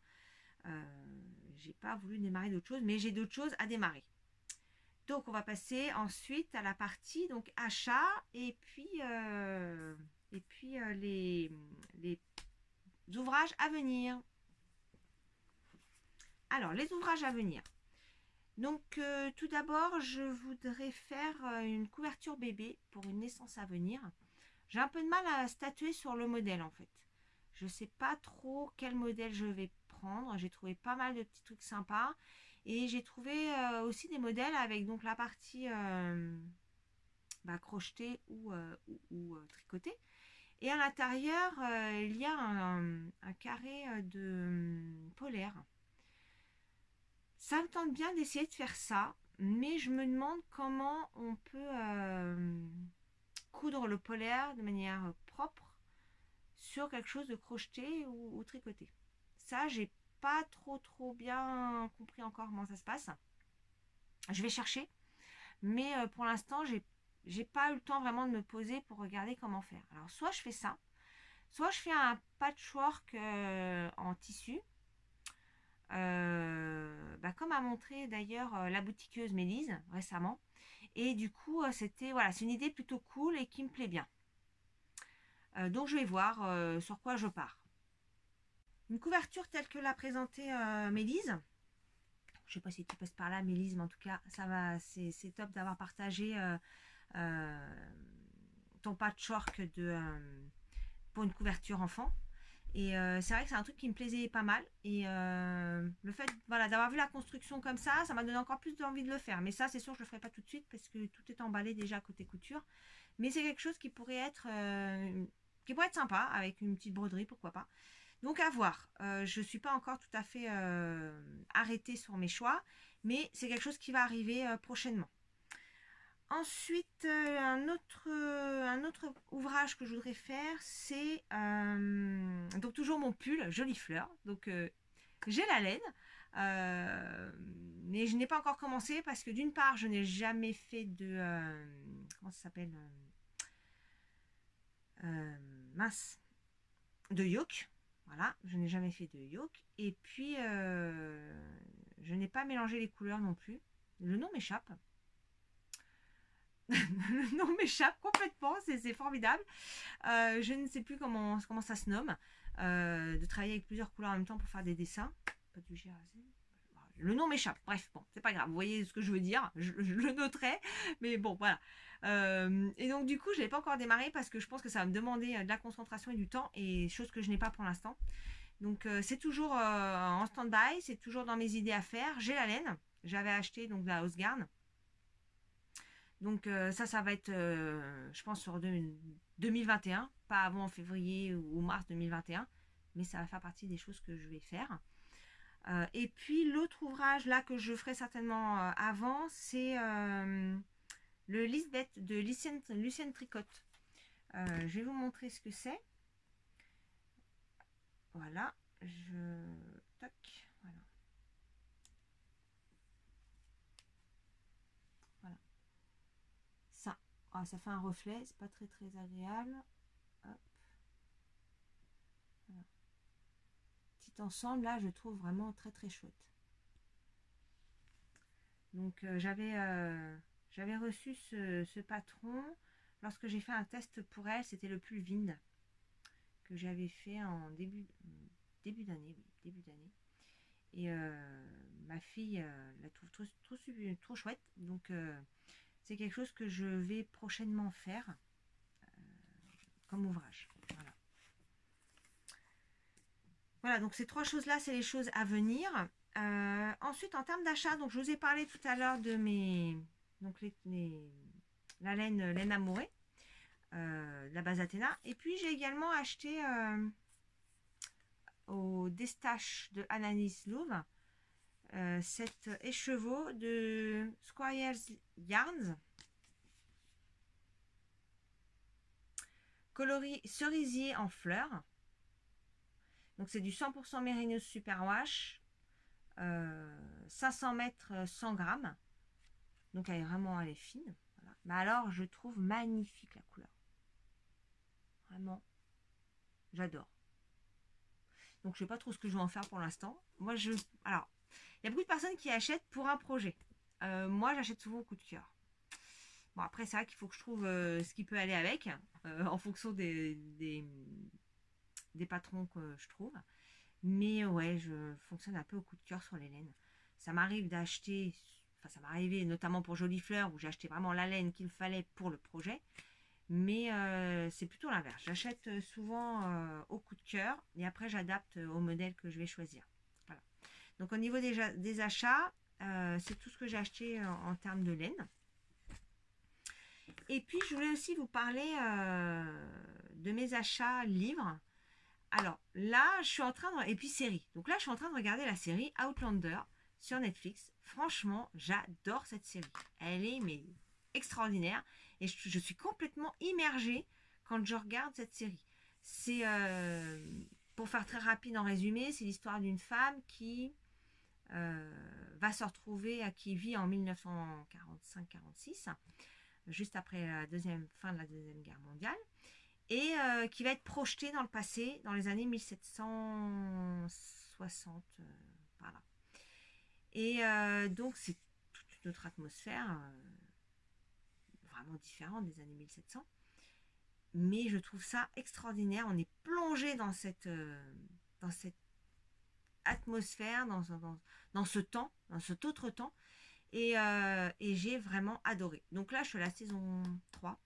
J'ai pas voulu démarrer d'autres choses, mais j'ai d'autres choses à démarrer. Donc on va passer ensuite à la partie donc achat et puis les ouvrages à venir. Alors les ouvrages à venir. Donc tout d'abord je voudrais faire une couverture bébé pour une naissance à venir. J'ai un peu de mal à statuer sur le modèle en fait. Je ne sais pas trop quel modèle je vais prendre. J'ai trouvé pas mal de petits trucs sympas. Et j'ai trouvé aussi des modèles avec donc la partie crochetée ou tricotée. Et à l'intérieur, il y a un carré de polaire. Ça me tente bien d'essayer de faire ça. Mais je me demande comment on peut coudre le polaire de manière propre sur quelque chose de crocheté ou tricoté. Ça, j'ai pas trop bien compris encore comment ça se passe. Je vais chercher, mais pour l'instant, j'ai pas eu le temps vraiment de me poser pour regarder comment faire. Alors, soit je fais ça, soit je fais un patchwork en tissu, comme a montré d'ailleurs la boutiqueuse Mélise récemment. Et du coup, c'était voilà, c'est une idée plutôt cool et qui me plaît bien. Donc, je vais voir sur quoi je pars. Une couverture telle que l'a présentée Mélise. Je sais pas si tu passes par là, Mélise, mais en tout cas, ça va, c'est top d'avoir partagé ton patchwork pour une couverture enfant. Et c'est vrai que c'est un truc qui me plaisait pas mal. Et le fait voilà, d'avoir vu la construction comme ça m'a donné encore plus d'envie de le faire. Mais ça, c'est sûr, je le ferai pas tout de suite parce que tout est emballé déjà côté couture. Mais c'est quelque chose qui pourrait être sympa avec une petite broderie, pourquoi pas. Donc à voir. Je ne suis pas encore tout à fait arrêtée sur mes choix, mais c'est quelque chose qui va arriver prochainement. Ensuite, un autre ouvrage que je voudrais faire, c'est donc toujours mon pull, jolie fleur. Donc j'ai la laine, mais je n'ai pas encore commencé parce que d'une part, je n'ai jamais fait de comment ça s'appelle mince, de yoke. Voilà, je n'ai jamais fait de yoke. Et puis, je n'ai pas mélangé les couleurs non plus. Le nom m'échappe. Le nom m'échappe complètement, c'est formidable. Je ne sais plus comment ça se nomme. De travailler avec plusieurs couleurs en même temps pour faire des dessins. Pas du GRC. Le nom m'échappe. Bref, bon, c'est pas grave. Vous voyez ce que je veux dire. Je le noterai. Mais bon, voilà. Et donc, du coup, je l'ai pas encore démarré parce que je pense que ça va me demander de la concentration et du temps. Et chose que je n'ai pas pour l'instant. Donc, c'est toujours en stand-by. C'est toujours dans mes idées à faire. J'ai la laine. J'avais acheté donc de la Housegarn. Donc ça va être, je pense, sur 2021, pas avant février ou mars 2021, mais ça va faire partie des choses que je vais faire. Et puis l'autre ouvrage là que je ferai certainement avant, c'est le Lisbeth de Lucienne Tricotte. Je vais vous montrer ce que c'est. Voilà, tac, voilà. Voilà. Ça, ça fait un reflet, c'est pas très agréable. Hop. Voilà. Petit ensemble là, je trouve vraiment très chouette. Donc j'avais reçu ce patron lorsque j'ai fait un test pour elle. C'était le Pulvind que j'avais fait en début d'année, oui, début d'année. Et ma fille la trouve trop chouette. Donc c'est quelque chose que je vais prochainement faire comme ouvrage. Voilà. Voilà, donc ces trois choses-là, c'est les choses à venir. Ensuite, en termes d'achat, donc je vous ai parlé tout à l'heure de mes, donc la laine amourée, la base Athéna. Et puis j'ai également acheté au Destache de Ananis Louvre cet écheveau de Squires Yarns, coloris cerisier en fleurs. Donc c'est du 100% Mérinos Superwash, 500 mètres, 100 grammes. Donc elle est fine. Voilà. Mais alors je trouve magnifique la couleur. Vraiment, j'adore. Donc je sais pas trop ce que je vais en faire pour l'instant. Alors, il y a beaucoup de personnes qui achètent pour un projet. Moi j'achète souvent au coup de cœur. Bon après c'est vrai qu'il faut que je trouve ce qui peut aller avec, en fonction des patrons que je trouve. Mais ouais, je fonctionne un peu au coup de cœur sur les laines. Ça m'arrive d'acheter, enfin ça m'est arrivé notamment pour Jolies Fleurs où j'ai acheté vraiment la laine qu'il fallait pour le projet. Mais c'est plutôt l'inverse. J'achète souvent au coup de cœur et après j'adapte au modèle que je vais choisir. Voilà. Donc au niveau des achats, c'est tout ce que j'ai acheté en termes de laine. Et puis je voulais aussi vous parler de mes achats livres. Alors là, je suis en train de... Et puis série. Donc là, je suis en train de regarder la série Outlander sur Netflix. Franchement, j'adore cette série. Elle est mais extraordinaire. Et je suis complètement immergée quand je regarde cette série. C'est, pour faire très rapide en résumé, c'est l'histoire d'une femme qui va se retrouver, qui vit en 1945-46, juste après la fin de la Deuxième Guerre mondiale, et qui va être projetée dans le passé, dans les années 1760, voilà. Et donc c'est toute une autre atmosphère, vraiment différente des années 1700. Mais je trouve ça extraordinaire. On est plongé dans cette atmosphère, dans ce temps, dans cet autre temps. Et j'ai vraiment adoré. Donc là, je suis à la saison 3.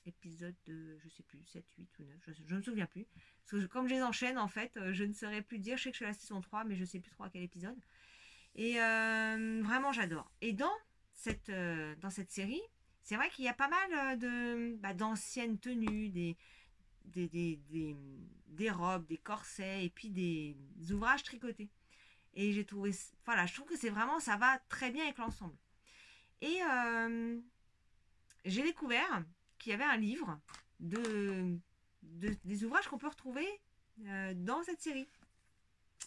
Épisode de, je sais plus, 7, 8 ou 9, je ne me souviens plus. Parce que comme je les enchaîne, en fait, je ne saurais plus dire. Je sais que je suis à la saison 3, mais je ne sais plus trop à quel épisode. Et vraiment, j'adore. Et dans cette série, c'est vrai qu'il y a pas mal d'anciennes tenues, des robes, des corsets, et puis des ouvrages tricotés. Et j'ai trouvé, voilà, je trouve que c'est vraiment, ça va très bien avec l'ensemble. Et j'ai découvert qu'il y avait un livre des ouvrages qu'on peut retrouver dans cette série.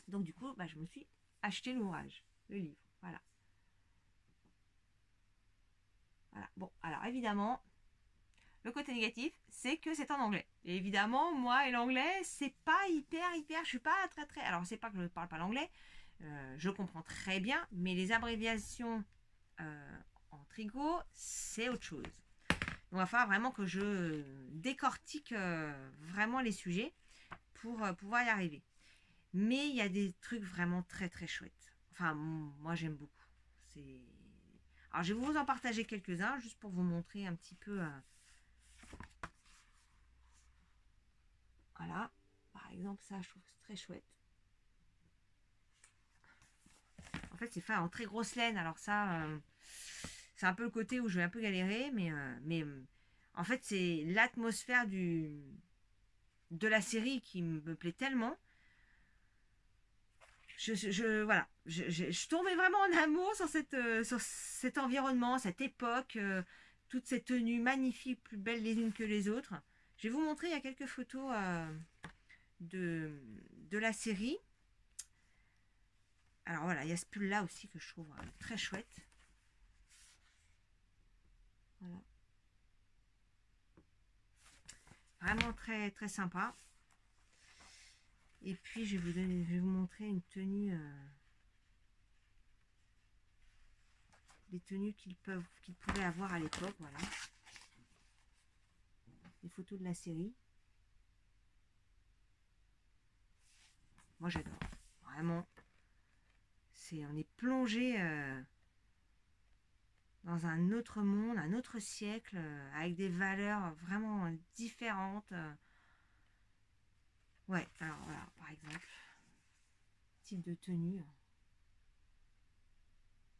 Donc du coup, je me suis acheté l'ouvrage, le livre, voilà. Voilà. Bon, alors évidemment, le côté négatif, c'est que c'est en anglais. Et évidemment, moi et l'anglais, c'est pas hyper, je suis pas très. Alors, c'est pas que je ne parle pas l'anglais, je comprends très bien, mais les abréviations en tricot, c'est autre chose. Donc, il va falloir vraiment que je décortique vraiment les sujets pour pouvoir y arriver. Mais il y a des trucs vraiment très très chouettes. Enfin, moi j'aime beaucoup. Alors je vais vous en partager quelques-uns juste pour vous montrer un petit peu. Voilà. Par exemple, ça je trouve que c'est très chouette. En fait, c'est fait en très grosse laine. Alors ça, c'est un peu le côté où je vais un peu galérer. Mais en fait, c'est l'atmosphère de la série qui me plaît tellement. Voilà, je tombais vraiment en amour sur cet environnement, cette époque, toutes ces tenues magnifiques, plus belles les unes que les autres. Je vais vous montrer, il y a quelques photos de la série. Alors voilà, il y a ce pull là aussi que je trouve très chouette. Voilà. Vraiment très très sympa. Et puis je vais vous montrer une tenue. Les tenues qu'ils pouvaient avoir à l'époque, voilà. Les photos de la série. Moi j'adore. Vraiment. On est plongé dans un autre monde, un autre siècle, avec des valeurs vraiment différentes. Ouais, alors voilà, par exemple, type de tenue.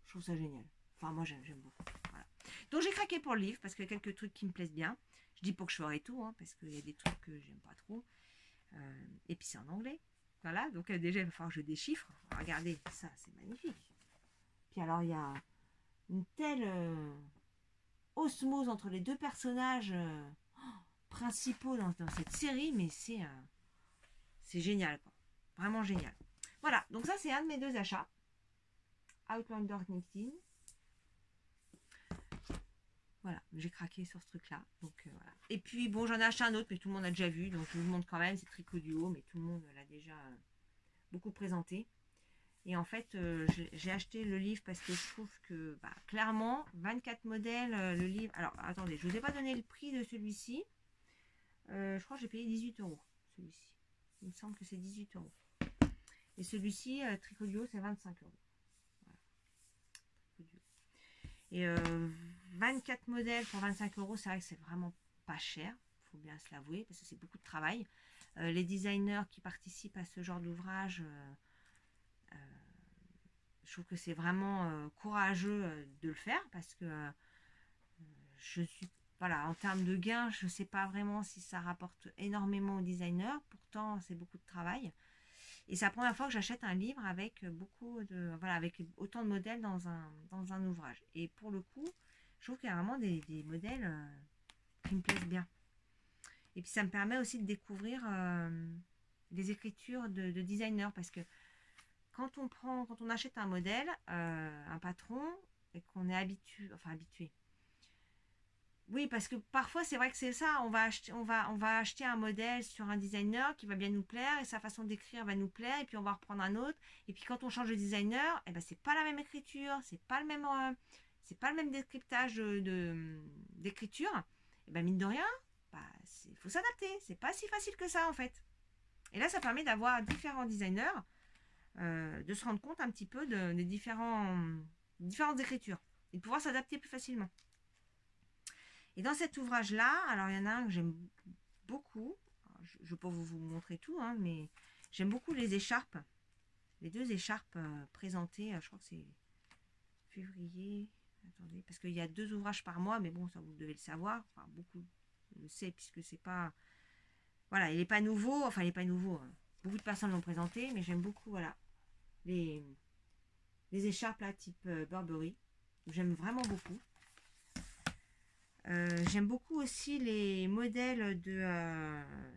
Je trouve ça génial. Enfin, moi j'aime beaucoup. Voilà. Donc j'ai craqué pour le livre parce qu'il y a quelques trucs qui me plaisent bien. Je dis pas que je ferai tout, hein, parce qu'il y a des trucs que j'aime pas trop. Et puis c'est en anglais. Voilà, donc déjà il va falloir que je déchiffre. Regardez, ça c'est magnifique. Puis alors il y a une telle osmose entre les deux personnages principaux dans cette série, mais c'est génial, quoi. Vraiment génial. Voilà, donc ça c'est un de mes 2 achats. Outlander Knitting. Voilà, j'ai craqué sur ce truc-là. Donc voilà. Et puis bon, j'en ai acheté un autre, mais tout le monde a déjà vu, donc je vous le montre quand même. C'est Tricot Duo, mais tout le monde l'a déjà beaucoup présenté. Et en fait, j'ai acheté le livre parce que je trouve que clairement, 24 modèles, le livre. Alors attendez, je ne vous ai pas donné le prix de celui-ci. Je crois que j'ai payé 18 euros celui-ci. Il me semble que c'est 18 euros. Et celui-ci, Tricot Duo, c'est 25 euros. Voilà. Et 24 modèles pour 25 euros, c'est vrai que c'est vraiment pas cher, il faut bien se l'avouer, parce que c'est beaucoup de travail. Les designers qui participent à ce genre d'ouvrage, je trouve que c'est vraiment courageux de le faire, parce que je suis, voilà, en termes de gains, je ne sais pas vraiment si ça rapporte énormément aux designers, pourtant c'est beaucoup de travail. Et c'est la première fois que j'achète un livre avec avec autant de modèles dans un ouvrage. Et pour le coup, je trouve qu'il y a vraiment des modèles qui me plaisent bien. Et puis ça me permet aussi de découvrir les écritures de designers, parce que quand on achète un modèle, un patron, et qu'on est habitué. Oui, parce que parfois c'est vrai que c'est ça, on va acheter un modèle sur un designer qui va bien nous plaire et sa façon d'écrire va nous plaire, et puis on va reprendre un autre, et puis quand on change de designer, c'est pas la même écriture, c'est pas le même décryptage d'écriture, et mine de rien, faut s'adapter, c'est pas si facile que ça en fait. Et là ça permet d'avoir différents designers, de se rendre compte un petit peu des différentes écritures et de pouvoir s'adapter plus facilement. Et dans cet ouvrage-là, alors il y en a un que j'aime beaucoup. Alors, je ne vais pas vous montrer tout, hein, mais j'aime beaucoup les écharpes. Les 2 écharpes présentées, je crois que c'est février. Attendez, parce qu'il y a 2 ouvrages par mois, mais bon, ça vous devez le savoir. Enfin, beaucoup le savent puisque c'est pas. Voilà, il n'est pas nouveau. Enfin, il n'est pas nouveau. Hein. Beaucoup de personnes l'ont présenté, mais j'aime beaucoup, voilà, les écharpes là, type Burberry. J'aime vraiment beaucoup. J'aime beaucoup aussi les modèles de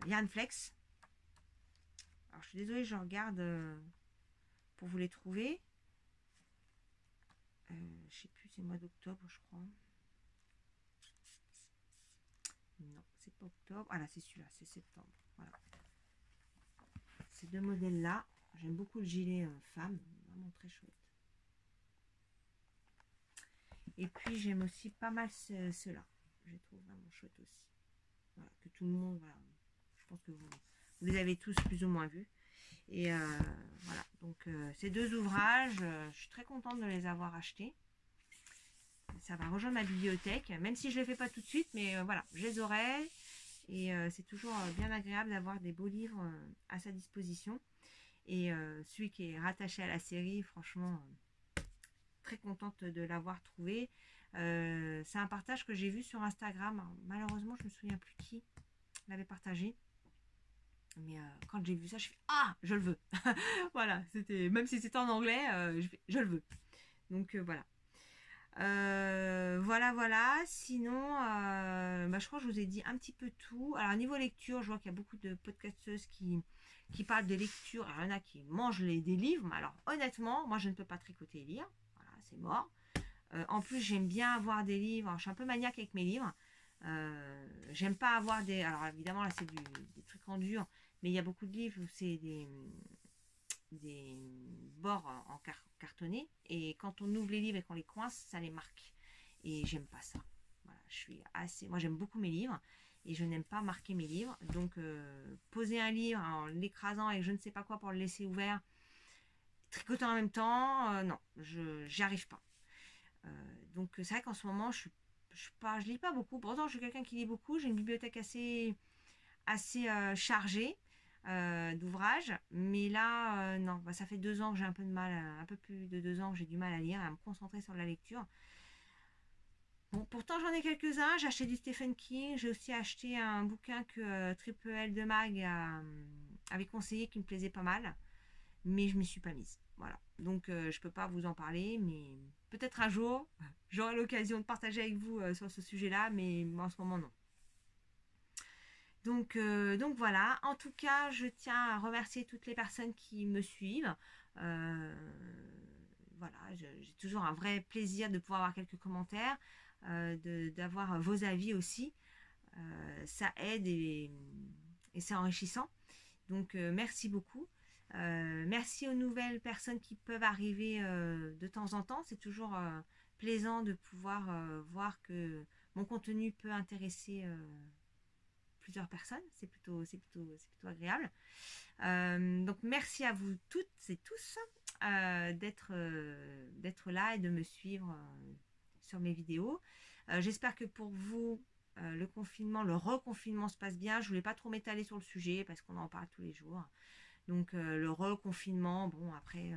Yarn Flex. Alors je suis désolée, je regarde pour vous les trouver. Je sais plus, c'est le mois d'octobre, je crois. Non, c'est pas octobre. Ah là, c'est celui-là, c'est septembre. Voilà. Ces 2 modèles-là. J'aime beaucoup le gilet femme, vraiment très chouette. Et puis j'aime aussi pas mal ceux-là. Je les trouve vraiment chouettes aussi. Voilà, que tout le monde, voilà, je pense que vous les avez tous plus ou moins vus. Et voilà, donc ces deux ouvrages, je suis très contente de les avoir achetés. Ça va rejoindre ma bibliothèque, même si je ne les fais pas tout de suite, mais voilà, je les aurai. Et c'est toujours bien agréable d'avoir des beaux livres à sa disposition. Et celui qui est rattaché à la série, franchement, très contente de l'avoir trouvé. C'est un partage que j'ai vu sur Instagram. Alors, malheureusement, je me souviens plus qui l'avait partagé. Mais quand j'ai vu ça, je fais ah, je le veux. Voilà, c'était même si c'était en anglais, je le veux. Donc voilà. Voilà. Sinon, je crois que je vous ai dit un petit peu tout. Alors niveau lecture, je vois qu'il y a beaucoup de podcasteuses qui parlent de lecture. Alors, il y en a qui mangent des livres. Mais alors honnêtement, moi je ne peux pas tricoter et lire. Voilà, c'est mort. En plus, j'aime bien avoir des livres. Alors, je suis un peu maniaque avec mes livres. J'aime pas avoir des... Alors évidemment là c'est des trucs en dur. Mais il y a beaucoup de livres où c'est des bords en cartonné. Et quand on ouvre les livres et qu'on les coince, ça les marque. Et j'aime pas ça. Voilà, moi j'aime beaucoup mes livres. Et je n'aime pas marquer mes livres. Donc poser un livre en l'écrasant avec je ne sais pas quoi pour le laisser ouvert, tricoter en même temps, non, j'y arrive pas. Donc c'est vrai qu'en ce moment je lis pas beaucoup. Pourtant je suis quelqu'un qui lit beaucoup. J'ai une bibliothèque assez chargée d'ouvrages, mais là non, ça fait 2 ans que j'ai un peu de mal, un peu plus de 2 ans que j'ai du mal à lire, à me concentrer sur la lecture. Bon, pourtant j'en ai quelques-uns. J'ai acheté du Stephen King, j'ai aussi acheté un bouquin que Triple L de Mag avait conseillé, qui me plaisait pas mal, mais je m'y suis pas mise. Voilà, donc je peux pas vous en parler, mais peut-être un jour j'aurai l'occasion de partager avec vous sur ce sujet-là, mais en ce moment non. Donc voilà, en tout cas, je tiens à remercier toutes les personnes qui me suivent. Voilà, j'ai toujours un vrai plaisir de pouvoir avoir quelques commentaires, d'avoir vos avis aussi. Ça aide et c'est enrichissant. Donc merci beaucoup. Merci aux nouvelles personnes qui peuvent arriver de temps en temps. C'est toujours plaisant de pouvoir voir que mon contenu peut intéresser plusieurs personnes, c'est plutôt agréable. Donc merci à vous toutes et tous d'être là et de me suivre sur mes vidéos. J'espère que pour vous, le reconfinement se passe bien. Je voulais pas trop m'étaler sur le sujet parce qu'on en parle tous les jours. Donc le reconfinement, bon après,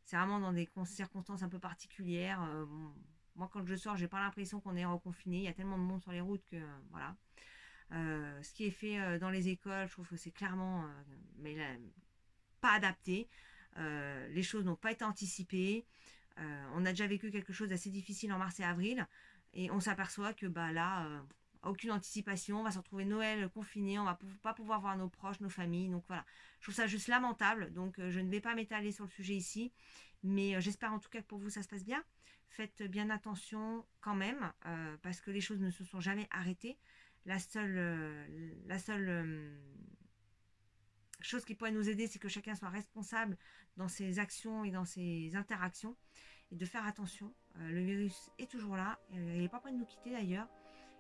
c'est vraiment dans des circonstances un peu particulières. Bon, moi quand je sors, j'ai pas l'impression qu'on est reconfiné. Il y a tellement de monde sur les routes que voilà. Ce qui est fait dans les écoles, je trouve que c'est clairement pas adapté. Les choses n'ont pas été anticipées. On a déjà vécu quelque chose d'assez difficile en mars et avril. Et on s'aperçoit que là, aucune anticipation. On va se retrouver Noël confiné. On va pas pouvoir voir nos proches, nos familles. Donc voilà, je trouve ça juste lamentable. Donc je ne vais pas m'étaler sur le sujet ici. Mais j'espère en tout cas que pour vous, ça se passe bien. Faites bien attention quand même. Parce que les choses ne se sont jamais arrêtées. La seule chose qui pourrait nous aider, c'est que chacun soit responsable dans ses actions et dans ses interactions et de faire attention. Le virus est toujours là, il n'est pas prêt de nous quitter d'ailleurs.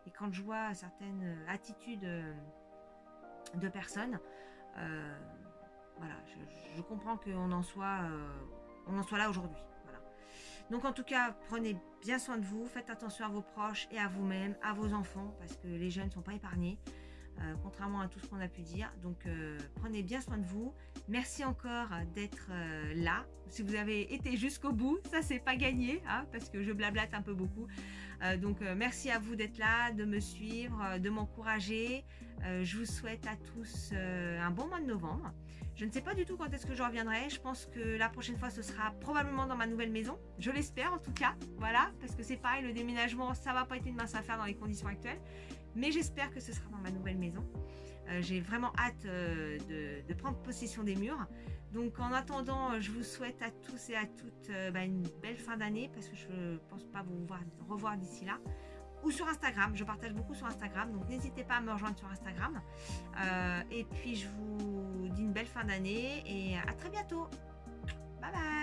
Et quand je vois certaines attitudes de personnes, voilà, je comprends qu'on en soit là aujourd'hui. Voilà. Donc en tout cas, prenez bien soin de vous, faites attention à vos proches et à vous-même, à vos enfants, parce que les jeunes ne sont pas épargnés, contrairement à tout ce qu'on a pu dire. Donc prenez bien soin de vous. Merci encore d'être là. Si vous avez été jusqu'au bout, ça c'est pas gagné, hein, parce que je blablate un peu beaucoup. Donc merci à vous d'être là, de me suivre, de m'encourager. Je vous souhaite à tous un bon mois de novembre. Je ne sais pas du tout quand est-ce que je reviendrai. Je pense que la prochaine fois, ce sera probablement dans ma nouvelle maison. Je l'espère en tout cas. Voilà, parce que c'est pareil, le déménagement, ça va pas être une mince affaire dans les conditions actuelles. Mais j'espère que ce sera dans ma nouvelle maison. J'ai vraiment hâte de prendre possession des murs. Donc en attendant, je vous souhaite à tous et à toutes une belle fin d'année, parce que je ne pense pas vous revoir d'ici là. Ou sur Instagram, je partage beaucoup sur Instagram, donc n'hésitez pas à me rejoindre sur Instagram. Et puis je vous dis une belle fin d'année et à très bientôt. Bye bye.